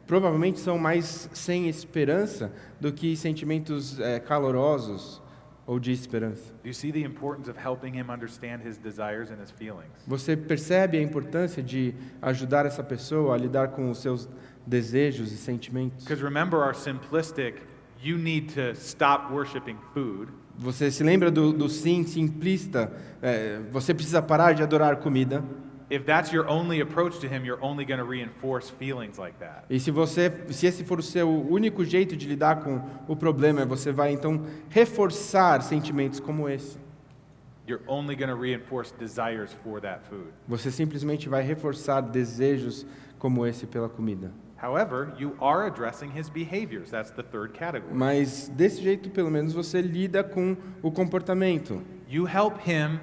provavelmente são mais sem esperança do que sentimentos calorosos ou de esperança. Do you see the importance of helping him understand his desires and his feelings? Você percebe a importância de ajudar essa pessoa a lidar com os seus desejos e sentimentos? Because remember our simplistic, you need to stop worshiping food. Você se lembra do sim simplista? Você precisa parar de adorar comida. If that's your only approach to him, you're only going to reinforce feelings like that. E se esse for o seu único jeito de lidar com o problema, você vai então reforçar sentimentos como esse. You're only going to reinforce desires for that food. Você simplesmente vai reforçar desejos como esse pela comida. However, you are addressing his behaviors. That's the third category. Mas desse jeito, pelo menos, você lida com o comportamento. You help him,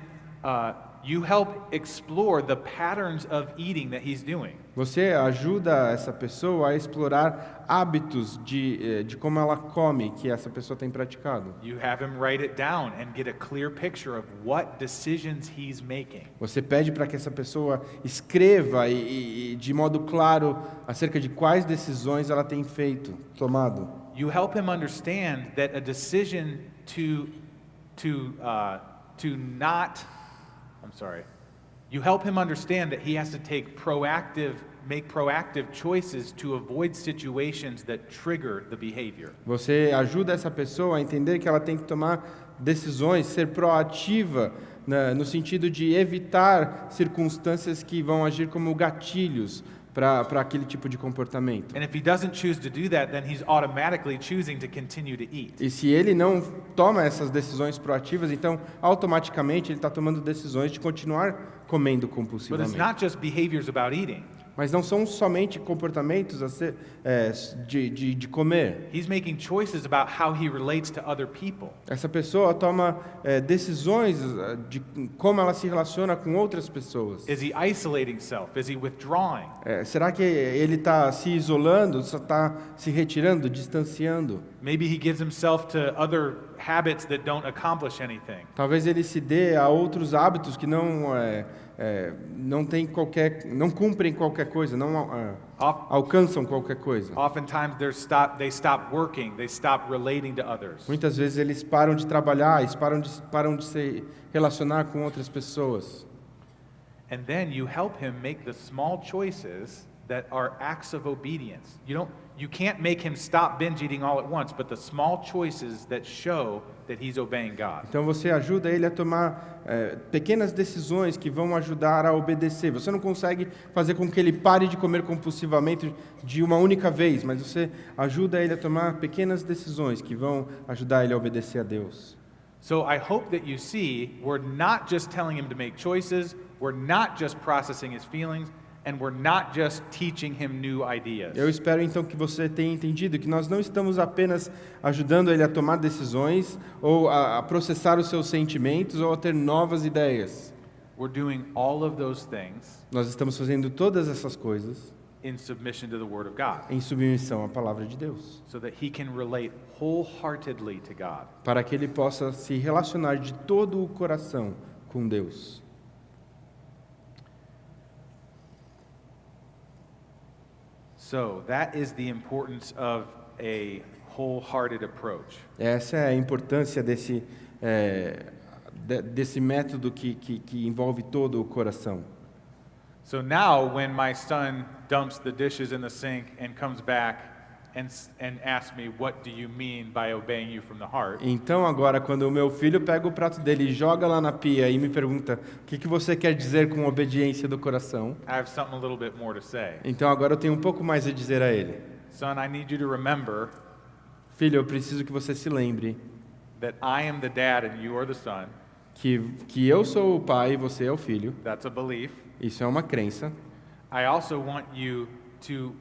you help explore the patterns of eating that he's doing. Você ajuda essa pessoa a explorar hábitos de como ela come, que essa pessoa tem praticado. You have him write it down and get a clear picture of what decisions he's making. Você pede para que essa pessoa escreva e de modo claro acerca de quais decisões ela tem tomado. You help him understand that a decision You help him understand that he has to make proactive choices to avoid situations that trigger the behavior. Você ajuda essa pessoa a entender que ela tem que tomar decisões, ser proativa, no sentido de evitar circunstâncias que vão agir como gatilhos para aquele tipo de comportamento. And if he doesn't choose to do that, then he's automatically choosing to continue to eat. E se ele não toma essas decisões proativas, então automaticamente ele está tomando decisões de continuar comendo But it's compulsivamente. not just behaviors about eating. Mas não são somente comportamentos de comer. He's making choices about how he relates to other people. Essa pessoa toma decisões de como ela se relaciona com outras pessoas. Is he isolating himself? Is he withdrawing? Será que ele está se isolando, está se retirando, distanciando? Maybe he gives himself to other habits that don't accomplish anything. Talvez ele se dê a outros hábitos que não cumprem qualquer coisa, não alcançam qualquer coisa. Oftentimes they stop working, they stop relating to others. Muitas vezes eles param de trabalhar, eles param de se relacionar com outras pessoas. And then you help him make the small choices that are acts of obedience. You can't make him stop binge eating all at once, but the small choices that show that he's obeying God. Então você ajuda ele a tomar pequenas decisões que vão ajudar a obedecer. Você não consegue fazer com que ele pare de comer compulsivamente de uma única vez, mas você ajuda ele a tomar pequenas decisões que vão ajudar ele a obedecer a Deus. So I hope that you see we're not just telling him to make choices, we're not just processing his feelings, and we're not just teaching him new ideas. Eu espero então que você tenha entendido que nós não estamos apenas ajudando ele a tomar decisões ou a processar os seus sentimentos ou a ter novas ideias. We're doing all of those things Nós estamos fazendo todas essas coisas in submission to the Word of God, em submissão à palavra de Deus, so that he can relate wholeheartedly to God. para que ele possa se relacionar de todo o coração com Deus. So that is the importance of a wholehearted approach. Essa é a importância desse método que envolve todo o coração. So now when my son dumps the dishes in the sink and comes back and asks me, what do you mean by obeying you from the heart? Então agora, quando o meu filho pega o prato dele e joga lá na pia e me pergunta o que você quer dizer com obediência do coração, I have something a little bit more to say. então agora eu tenho um pouco mais a dizer a ele. Son, I need you to remember Filho, eu preciso que você se lembre that I am the dad and you are the son. que eu sou o pai e você é o filho. That's a belief. Isso é uma crença. I also want you to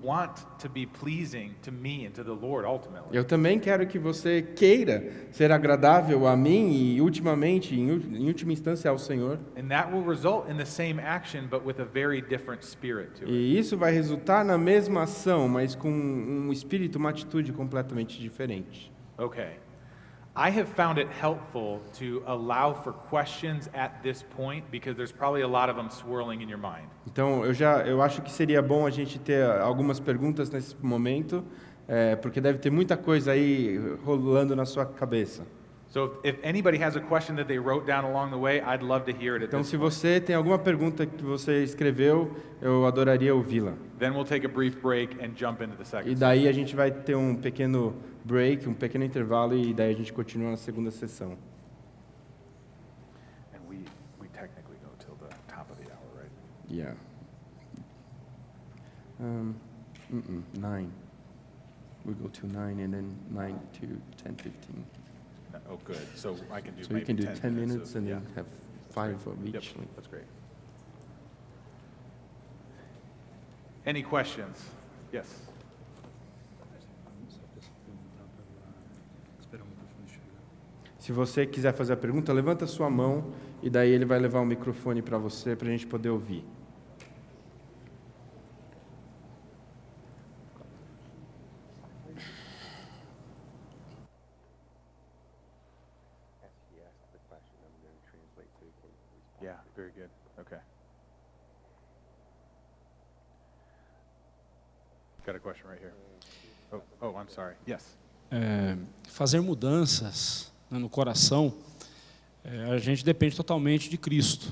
want to be pleasing to me and to the Lord ultimately. Eu também quero que você queira ser agradável a mim e ultimamente, em última instância, ao Senhor. And that will result in the same action but with a very different spirit to it. E isso vai resultar na mesma ação, mas com um espírito, uma atitude completamente diferente. Okay. I have found it helpful to allow for questions at this point because there's probably a lot of them swirling in your mind. Então, eu acho que seria bom a gente ter algumas perguntas nesse momento, porque deve ter muita coisa aí rolando na sua cabeça. So if anybody has a question that they wrote down along the way, I'd love to hear it at Então, this se point. você tem alguma pergunta que você escreveu, eu adoraria ouvi-la. Then we'll take a brief break and jump into the E second. daí a gente vai ter um pequeno break, um pequeno intervalo, e daí a gente continua na segunda sessão. And we technically go till the top of the hour, right? Yeah. 9. We go to 9 and then 9 to 10:15. Oh, good. So I can do So you maybe can do 10 minutes of- and yeah. then have 5 of Yep, each. that's great. Any questions? Yes. Se você quiser fazer a pergunta, levanta a sua mão e daí ele vai levar o microfone para você para a gente poder ouvir. Yeah, very good. Okay. Got a question right here. Oh, I'm sorry. Yes. Fazer mudanças, né, no coração, a gente depende totalmente de Cristo,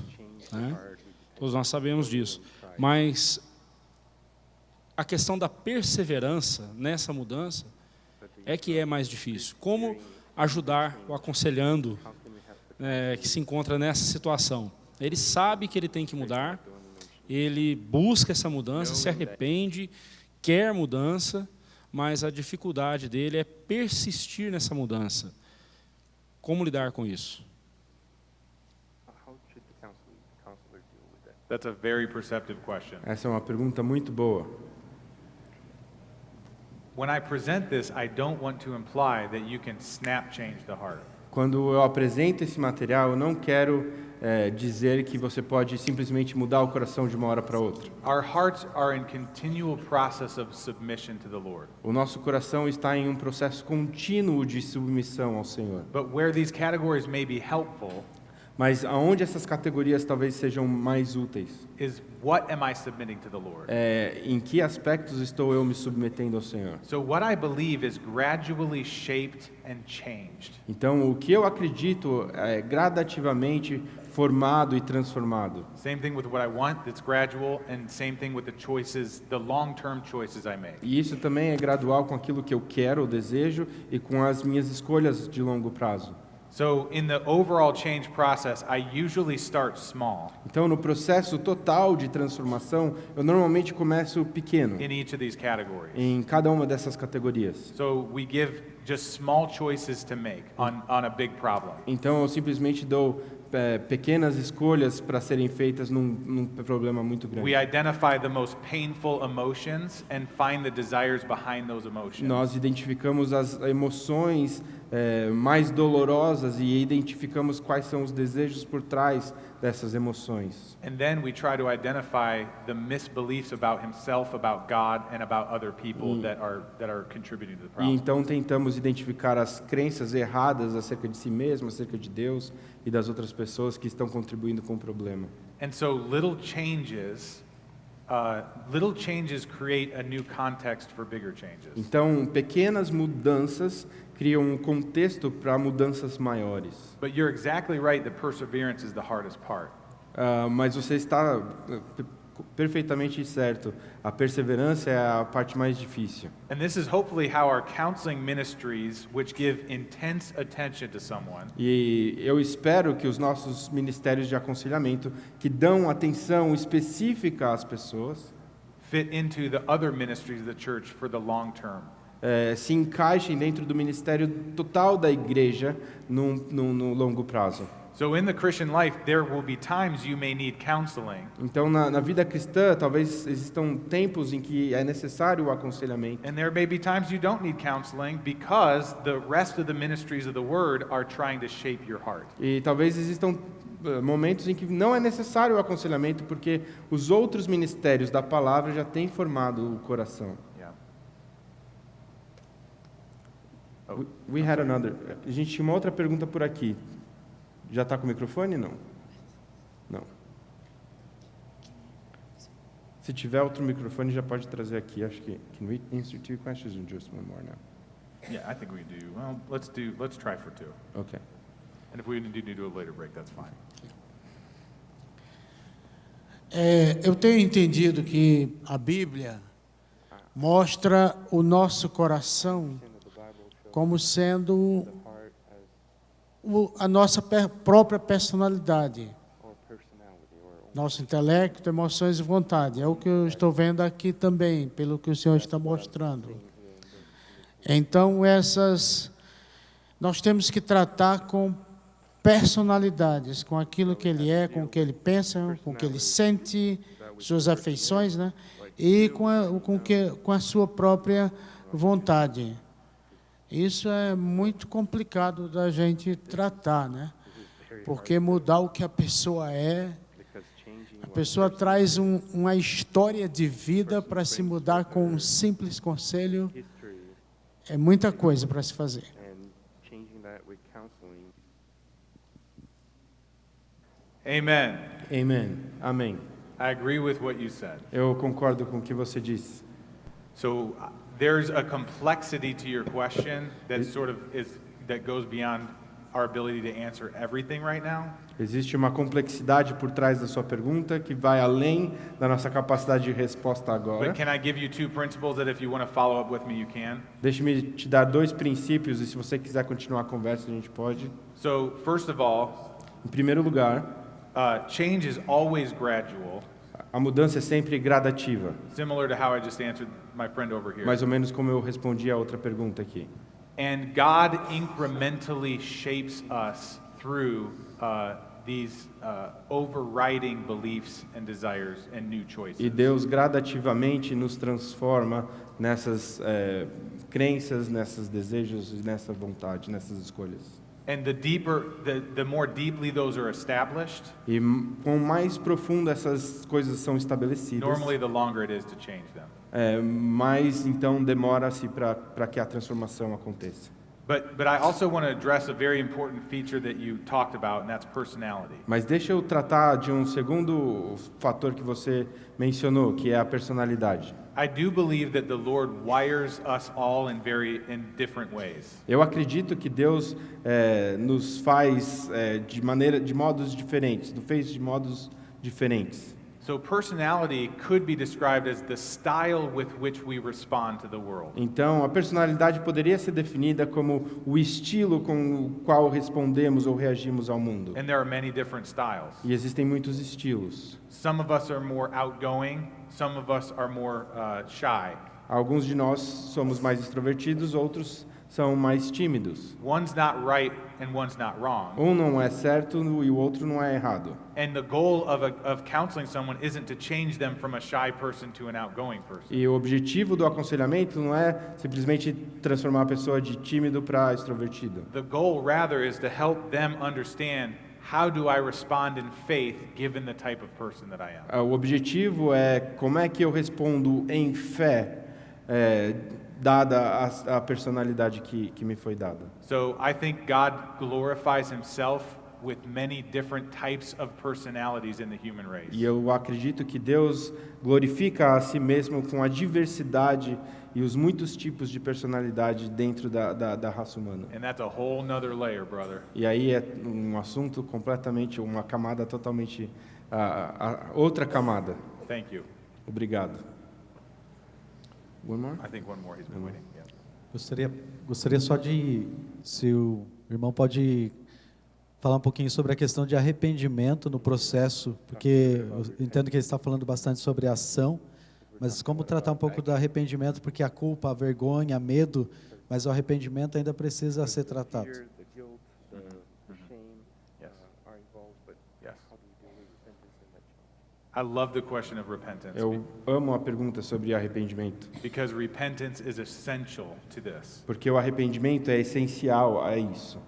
né? Todos nós sabemos disso. Mas a questão da perseverança nessa mudança é que é mais difícil. Como ajudar o aconselhando que se encontra nessa situação? Ele sabe que ele tem que mudar, ele busca essa mudança, se arrepende, quer mudança, mas a dificuldade dele é persistir nessa mudança. Como lidar com isso? That's a very perceptive question. Essa é uma pergunta muito boa. When I present this, I don't want to imply that you can snap change the heart. Quando eu apresento esse material, eu não quero dizer que você pode simplesmente mudar o coração de uma hora para outra. Our hearts are in continual process of submission to the Lord. O nosso coração está em um processo contínuo de submissão ao Senhor. But where these categories may be helpful Mas aonde essas categorias talvez sejam mais úteis? is what am I submitting to the Lord? Em que aspectos estou eu me submetendo ao Senhor? So what I believe is gradually shaped and changed. Então, o que eu acredito é gradativamente formado e transformado. Same thing with what I want, that's gradual, and same thing with the choices, the long-term choices I make. E isso também é gradual com aquilo que eu quero, eu desejo, e com as minhas escolhas de longo prazo. So in the overall change process, I usually start small Então, no processo total de transformação, eu normalmente começo pequeno, in each of these categories. em cada uma dessas categorias. So we give just small choices to make on a big problem. Então, eu simplesmente dou pequenas escolhas para serem feitas num problema muito grande. We identify the most painful emotions and find the desires behind those emotions. Nós identificamos as emoções mais dolorosas e identificamos quais são os desejos por trás dessas emoções. And then we try to identify the misbeliefs about himself, about God, and about other people that are contributing to the E problem. então tentamos identificar as crenças erradas acerca de si mesmo, acerca de Deus e das outras pessoas que estão contribuindo com o problema. And so little changes create a new context for bigger changes. Então, pequenas mudanças criam um contexto para mudanças maiores. But you're exactly right that perseverance is the hardest part. Mas você está perfeitamente certo. A perseverança é a parte mais difícil. And this is hopefully how our counseling ministries, which give intense attention to someone, E eu espero que os nossos ministérios de aconselhamento, que dão atenção específica às pessoas, fit into the other ministries of the church for the long term. Se encaixem dentro do ministério total da igreja no longo prazo. So in the Christian life, there will be times you may need counseling, Então, na vida cristã, talvez existam tempos em que é necessário o aconselhamento. and there may be times you don't need counseling because the rest of the ministries of the word are trying to shape your heart. E talvez existam momentos em que não é necessário o aconselhamento, porque os outros ministérios da palavra já têm formado o coração. Yeah. We had another. A gente tinha uma outra pergunta por aqui. Já está com o microfone? Não. Não. Se tiver outro microfone, já pode trazer aqui. Acho que. Can we answer 2 questions or just one more now? Yeah, I think we do. Well, let's try for 2. Okay. And if we do need to do a later break, that's fine. Eu tenho entendido que a Bíblia mostra o nosso coração como sendo a nossa própria personalidade, nosso intelecto, emoções e vontade. É o que eu estou vendo aqui também, pelo que o Senhor está mostrando. Então, nós temos que tratar com personalidades, com aquilo que ele é, com o que ele pensa, com o que ele sente, suas afeições, né? E com a sua própria vontade. Isso é muito complicado da gente tratar, né? Porque mudar o que a pessoa é, a pessoa traz uma história de vida para se mudar com um simples conselho, é muita coisa para se fazer. Amen. Amen. Amém. I agree with what you said. Eu concordo com o que você disse. So there's a complexity to your question that that goes beyond our ability to answer everything right now. Existe uma complexidade por trás da sua pergunta que vai além da nossa capacidade de resposta agora. But can I give you 2 principles that if you want to follow up with me, you can? Deixe-me te dar 2 princípios e se você quiser continuar a conversa, a gente pode. So first of all, Em primeiro lugar, change is always gradual, a mudança é sempre gradativa, similar to how I just answered my friend over here. mais ou menos como eu respondi a outra pergunta aqui. And God incrementally shapes us through these overriding beliefs and desires and new choices. E Deus gradativamente nos transforma nessas crenças, nesses desejos, nessa vontade, nessas escolhas. And the more deeply those are established, E com mais profundo essas coisas são estabelecidas, normally the longer it is to change them. mais então demora-se para que a transformação aconteça. But I also want to address a very important feature that you talked about, and that's personality. Mas deixa eu tratar de um segundo fator que você mencionou, que é a personalidade. I do believe that the Lord wires us all in different ways. Eu acredito que Deus nos faz de modos diferentes, nos fez de modos diferentes. So personality could be described as the style with which we respond to the world. Então, a personalidade poderia ser definida como o estilo com o qual respondemos ou reagimos ao mundo. And there are many different styles. E existem muitos estilos. Some of us are more outgoing, some of us are more shy. Alguns de nós somos mais extrovertidos, outros são mais tímidos. One's not right and one's not wrong. Um não é certo e o outro não é errado. And the goal of counseling someone isn't to change them from a shy person to an outgoing person. E o objetivo do aconselhamento não é simplesmente transformar a pessoa de tímido para extrovertido. The goal rather is to help them understand how do I respond in faith given the type of person that I am. O objetivo é como é que eu respondo em fé, dada a personalidade que me foi dada. So I think God glorifies himself with many different types of personalities in the human race. E eu acredito que Deus glorifica a si mesmo com a diversidade e os muitos tipos de personalidade dentro da raça humana. And that's a whole nother layer, brother. E aí é um assunto completamente, uma camada totalmente, outra camada. Thank you. Obrigado. One more? I think one more he's been waiting. Yeah. Gostaria só de, se o irmão pode falar um pouquinho sobre a questão de arrependimento no processo, porque eu entendo que ele está falando bastante sobre a ação, mas como tratar um pouco do arrependimento, porque a culpa, a vergonha, medo, mas o arrependimento ainda precisa ser tratado. I love the question of repentance Eu amo a pergunta sobre arrependimento, because repentance is essential to this. porque o arrependimento é essencial a isso.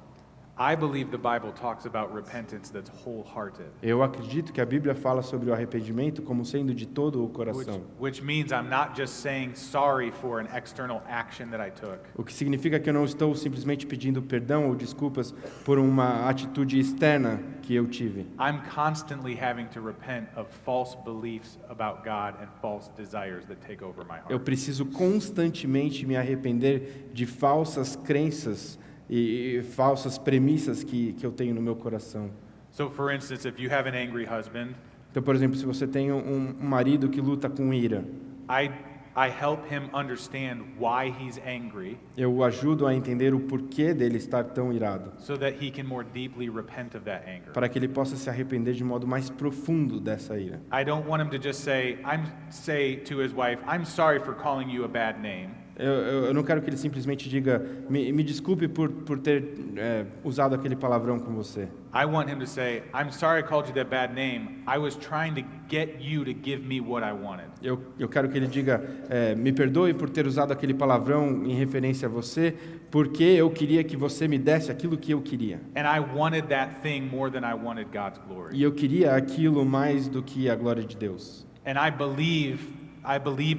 I believe the Bible talks about repentance that's wholehearted, Eu acredito que a Bíblia fala sobre o arrependimento como sendo de todo o coração. which means I'm not just saying sorry for an external action that I took. O que significa que eu não estou simplesmente pedindo perdão ou desculpas por uma atitude externa que eu tive. I'm constantly having to repent of false beliefs about God and false desires that take over my Eu heart. preciso constantemente me arrepender de falsas crenças e falsas premissas que eu tenho no meu coração. So for instance, if you have an angry husband, Então, por exemplo, se você tem um marido que luta com ira, I help him understand why he's angry eu o ajudo a entender o porquê dele estar tão irado, so that he can more deeply repent of that anger. para que ele possa se arrepender de modo mais profundo dessa ira. I don't want him to just say to his wife, I'm sorry for calling you a bad name. Eu não quero que ele simplesmente diga, me desculpe por ter usado aquele palavrão com você. I want him to say, I'm sorry I called you that bad name. I was trying to get you to give me what I wanted. Eu quero que ele diga, me perdoe por ter usado aquele palavrão em referência a você, porque eu queria que você me desse aquilo que eu queria. And I wanted that thing more than I wanted God's glory. E eu queria aquilo mais do que a glória de Deus. And I believe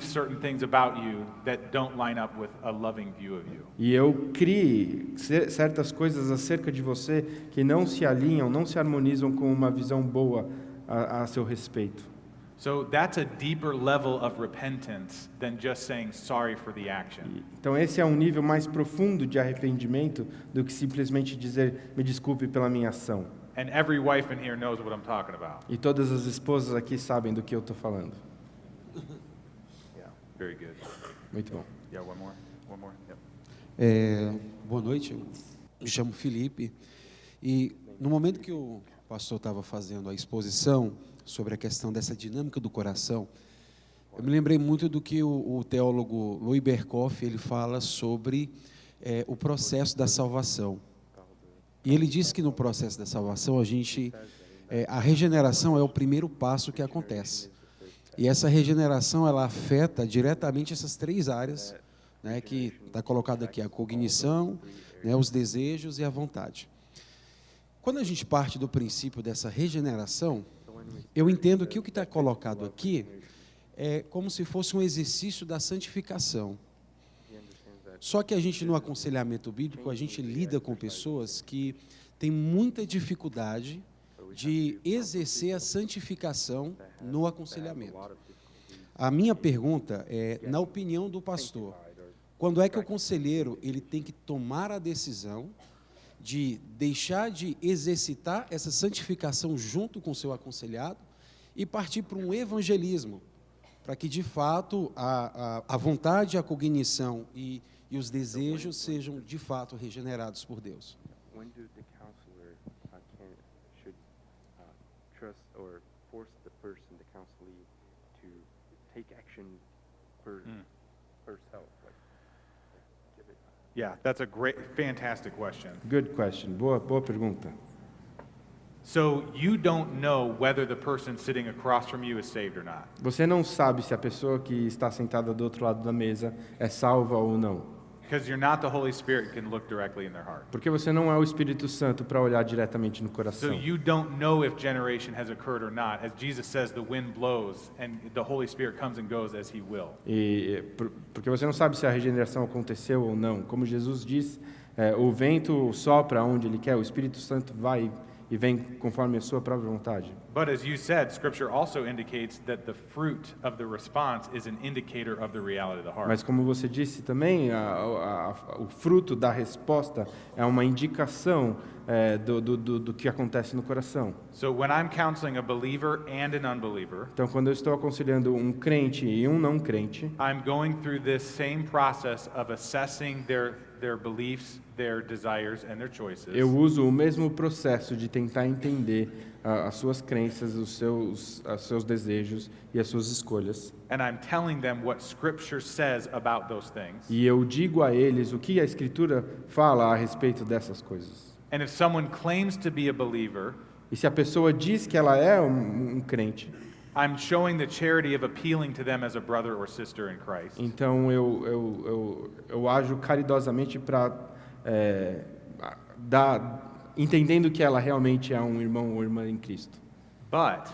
certain things about you that don't line up with a loving view of you. E eu criei certas coisas acerca de você que não se alinham, não se harmonizam com uma visão boa a seu respeito. So that's a deeper level of repentance than just saying sorry for the action. Então esse é um nível mais profundo de arrependimento do que simplesmente dizer, me desculpe pela minha ação. And every wife in here knows what I'm talking about. E todas as esposas aqui sabem do que eu estou falando. Yeah, very good. Muito bom. Yeah, one more. Yep. Boa noite, eu me chamo Felipe e no momento que o pastor estava fazendo a exposição sobre a questão dessa dinâmica do coração, eu me lembrei muito do que o teólogo Louis Berkhoff ele fala sobre o processo da salvação. E ele diz que no processo da salvação a gente a regeneração é o primeiro passo que acontece. E essa regeneração, ela afeta diretamente essas 3 áreas, né, que está colocado aqui, a cognição, né, os desejos e a vontade. Quando a gente parte do princípio dessa regeneração, eu entendo que o que está colocado aqui é como se fosse um exercício da santificação. Só que a gente, no aconselhamento bíblico, a gente lida com pessoas que têm muita dificuldade de exercer a santificação no aconselhamento. A minha pergunta é, na opinião do pastor, quando é que o conselheiro ele tem que tomar a decisão de deixar de exercitar essa santificação junto com o seu aconselhado e partir para um evangelismo, para que, de fato, a vontade, a cognição e os desejos sejam, de fato, regenerados por Deus? When do the counselor should trust or force the person, the counselee, to take action herself? Like, give it. Yeah, that's a great, fantastic question. Good question. Boa pergunta. So you don't know whether the person sitting across from you is saved or not. Você não sabe se a pessoa que está sentada do outro lado da mesa é salva ou não. Because you're not the Holy Spirit can look directly in their heart. Porque você não é o Espírito Santo para olhar diretamente no So coração. you don't know if generation has occurred or not. As Jesus says, the wind blows and the Holy Spirit comes and goes as he will. Porque você não sabe se a regeneração aconteceu ou não. Como Jesus diz, o vento sopra onde ele quer, o Espírito Santo vai e vem conforme a sua própria vontade. But as you said, Scripture also indicates that the fruit of the response is an indicator of the reality of the heart. Mas como você disse também, o fruto da resposta é uma indicação do que acontece no coração. So when I'm counseling a believer and an unbeliever, Então, quando eu estou aconselhando um crente e um não crente, I'm going through this same process of assessing their beliefs, their desires, and their choices. eu uso o mesmo processo de tentar entender as suas crenças, os seus desejos e as suas escolhas. And I'm telling them what Scripture says about those things. E eu digo a eles o que a Escritura fala a respeito dessas coisas. And if someone claims to be a believer, E se a pessoa diz que ela é um crente, I'm showing the charity of appealing to them as a brother or sister in Christ. então eu ajo caridosamente para entendendo que ela realmente é um irmão ou irmã em Cristo. But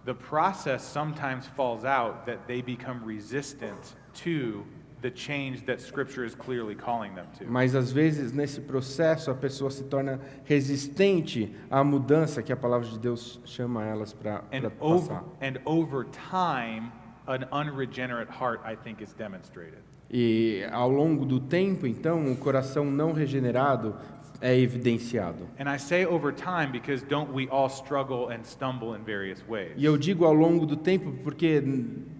the process sometimes falls out that they become resistant to the change that Scripture is clearly calling them to. Mas às vezes nesse processo a pessoa se torna resistente à mudança que a palavra de Deus chama elas para passar. Over time, an unregenerate heart, I think, is demonstrated. E ao longo do tempo, então, o coração não regenerado é evidenciado. And I say over time because don't we all struggle and stumble in various ways? E eu digo ao longo do tempo porque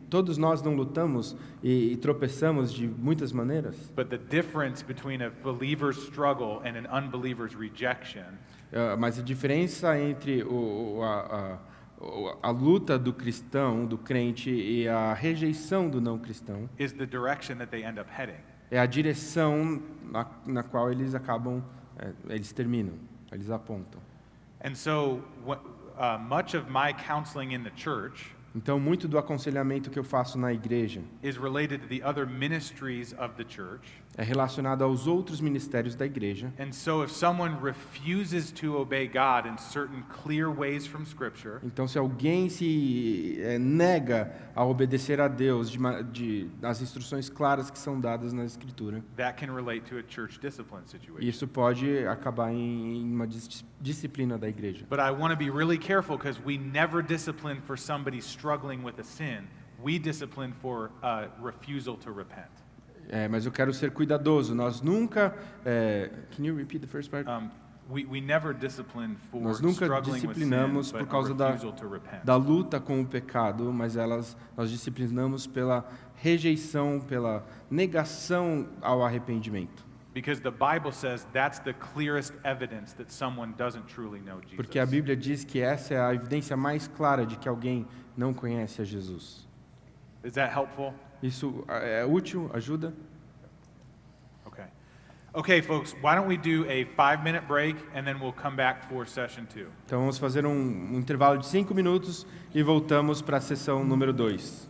todos nós não lutamos e tropeçamos de muitas maneiras. But the difference between a believer's struggle and an unbeliever's rejection Mas a diferença entre a luta do cristão, do crente, e a rejeição do não cristão is the direction that they end up heading. é a direção na qual eles acabam, eles terminam, eles apontam. And so much of my counseling in the church Então, muito do aconselhamento que eu faço na igreja is related to the other ministries of the church. é relacionado aos outros ministérios da igreja. And so if someone refuses to obey God in certain clear ways from Scripture, Então, se alguém se nega a obedecer a Deus as instruções claras que são dadas na Escritura, that can relate to a church discipline situation. isso pode acabar em uma disciplina da igreja. But I want to be really careful because we never discipline for somebody struggling with a sin. We discipline for a refusal to repent. Mas eu quero ser cuidadoso. Nós nunca... can you repeat the first part? We never discipline for Nós nunca struggling with sin, disciplinamos but por causa a refusal to repent. da luta com o pecado, mas nós disciplinamos pela rejeição, pela negação ao arrependimento. Because the Bible says that's the clearest evidence that someone doesn't truly know Jesus. Porque a Bíblia diz que essa é a evidência mais clara de que alguém não conhece a Jesus. Is that helpful? Isso é útil? Ajuda? Okay. Okay, folks, why don't we do a 5-minute break and then we'll come back for session 2. Então vamos fazer um intervalo de 5 minutos e voltamos para a sessão número 2.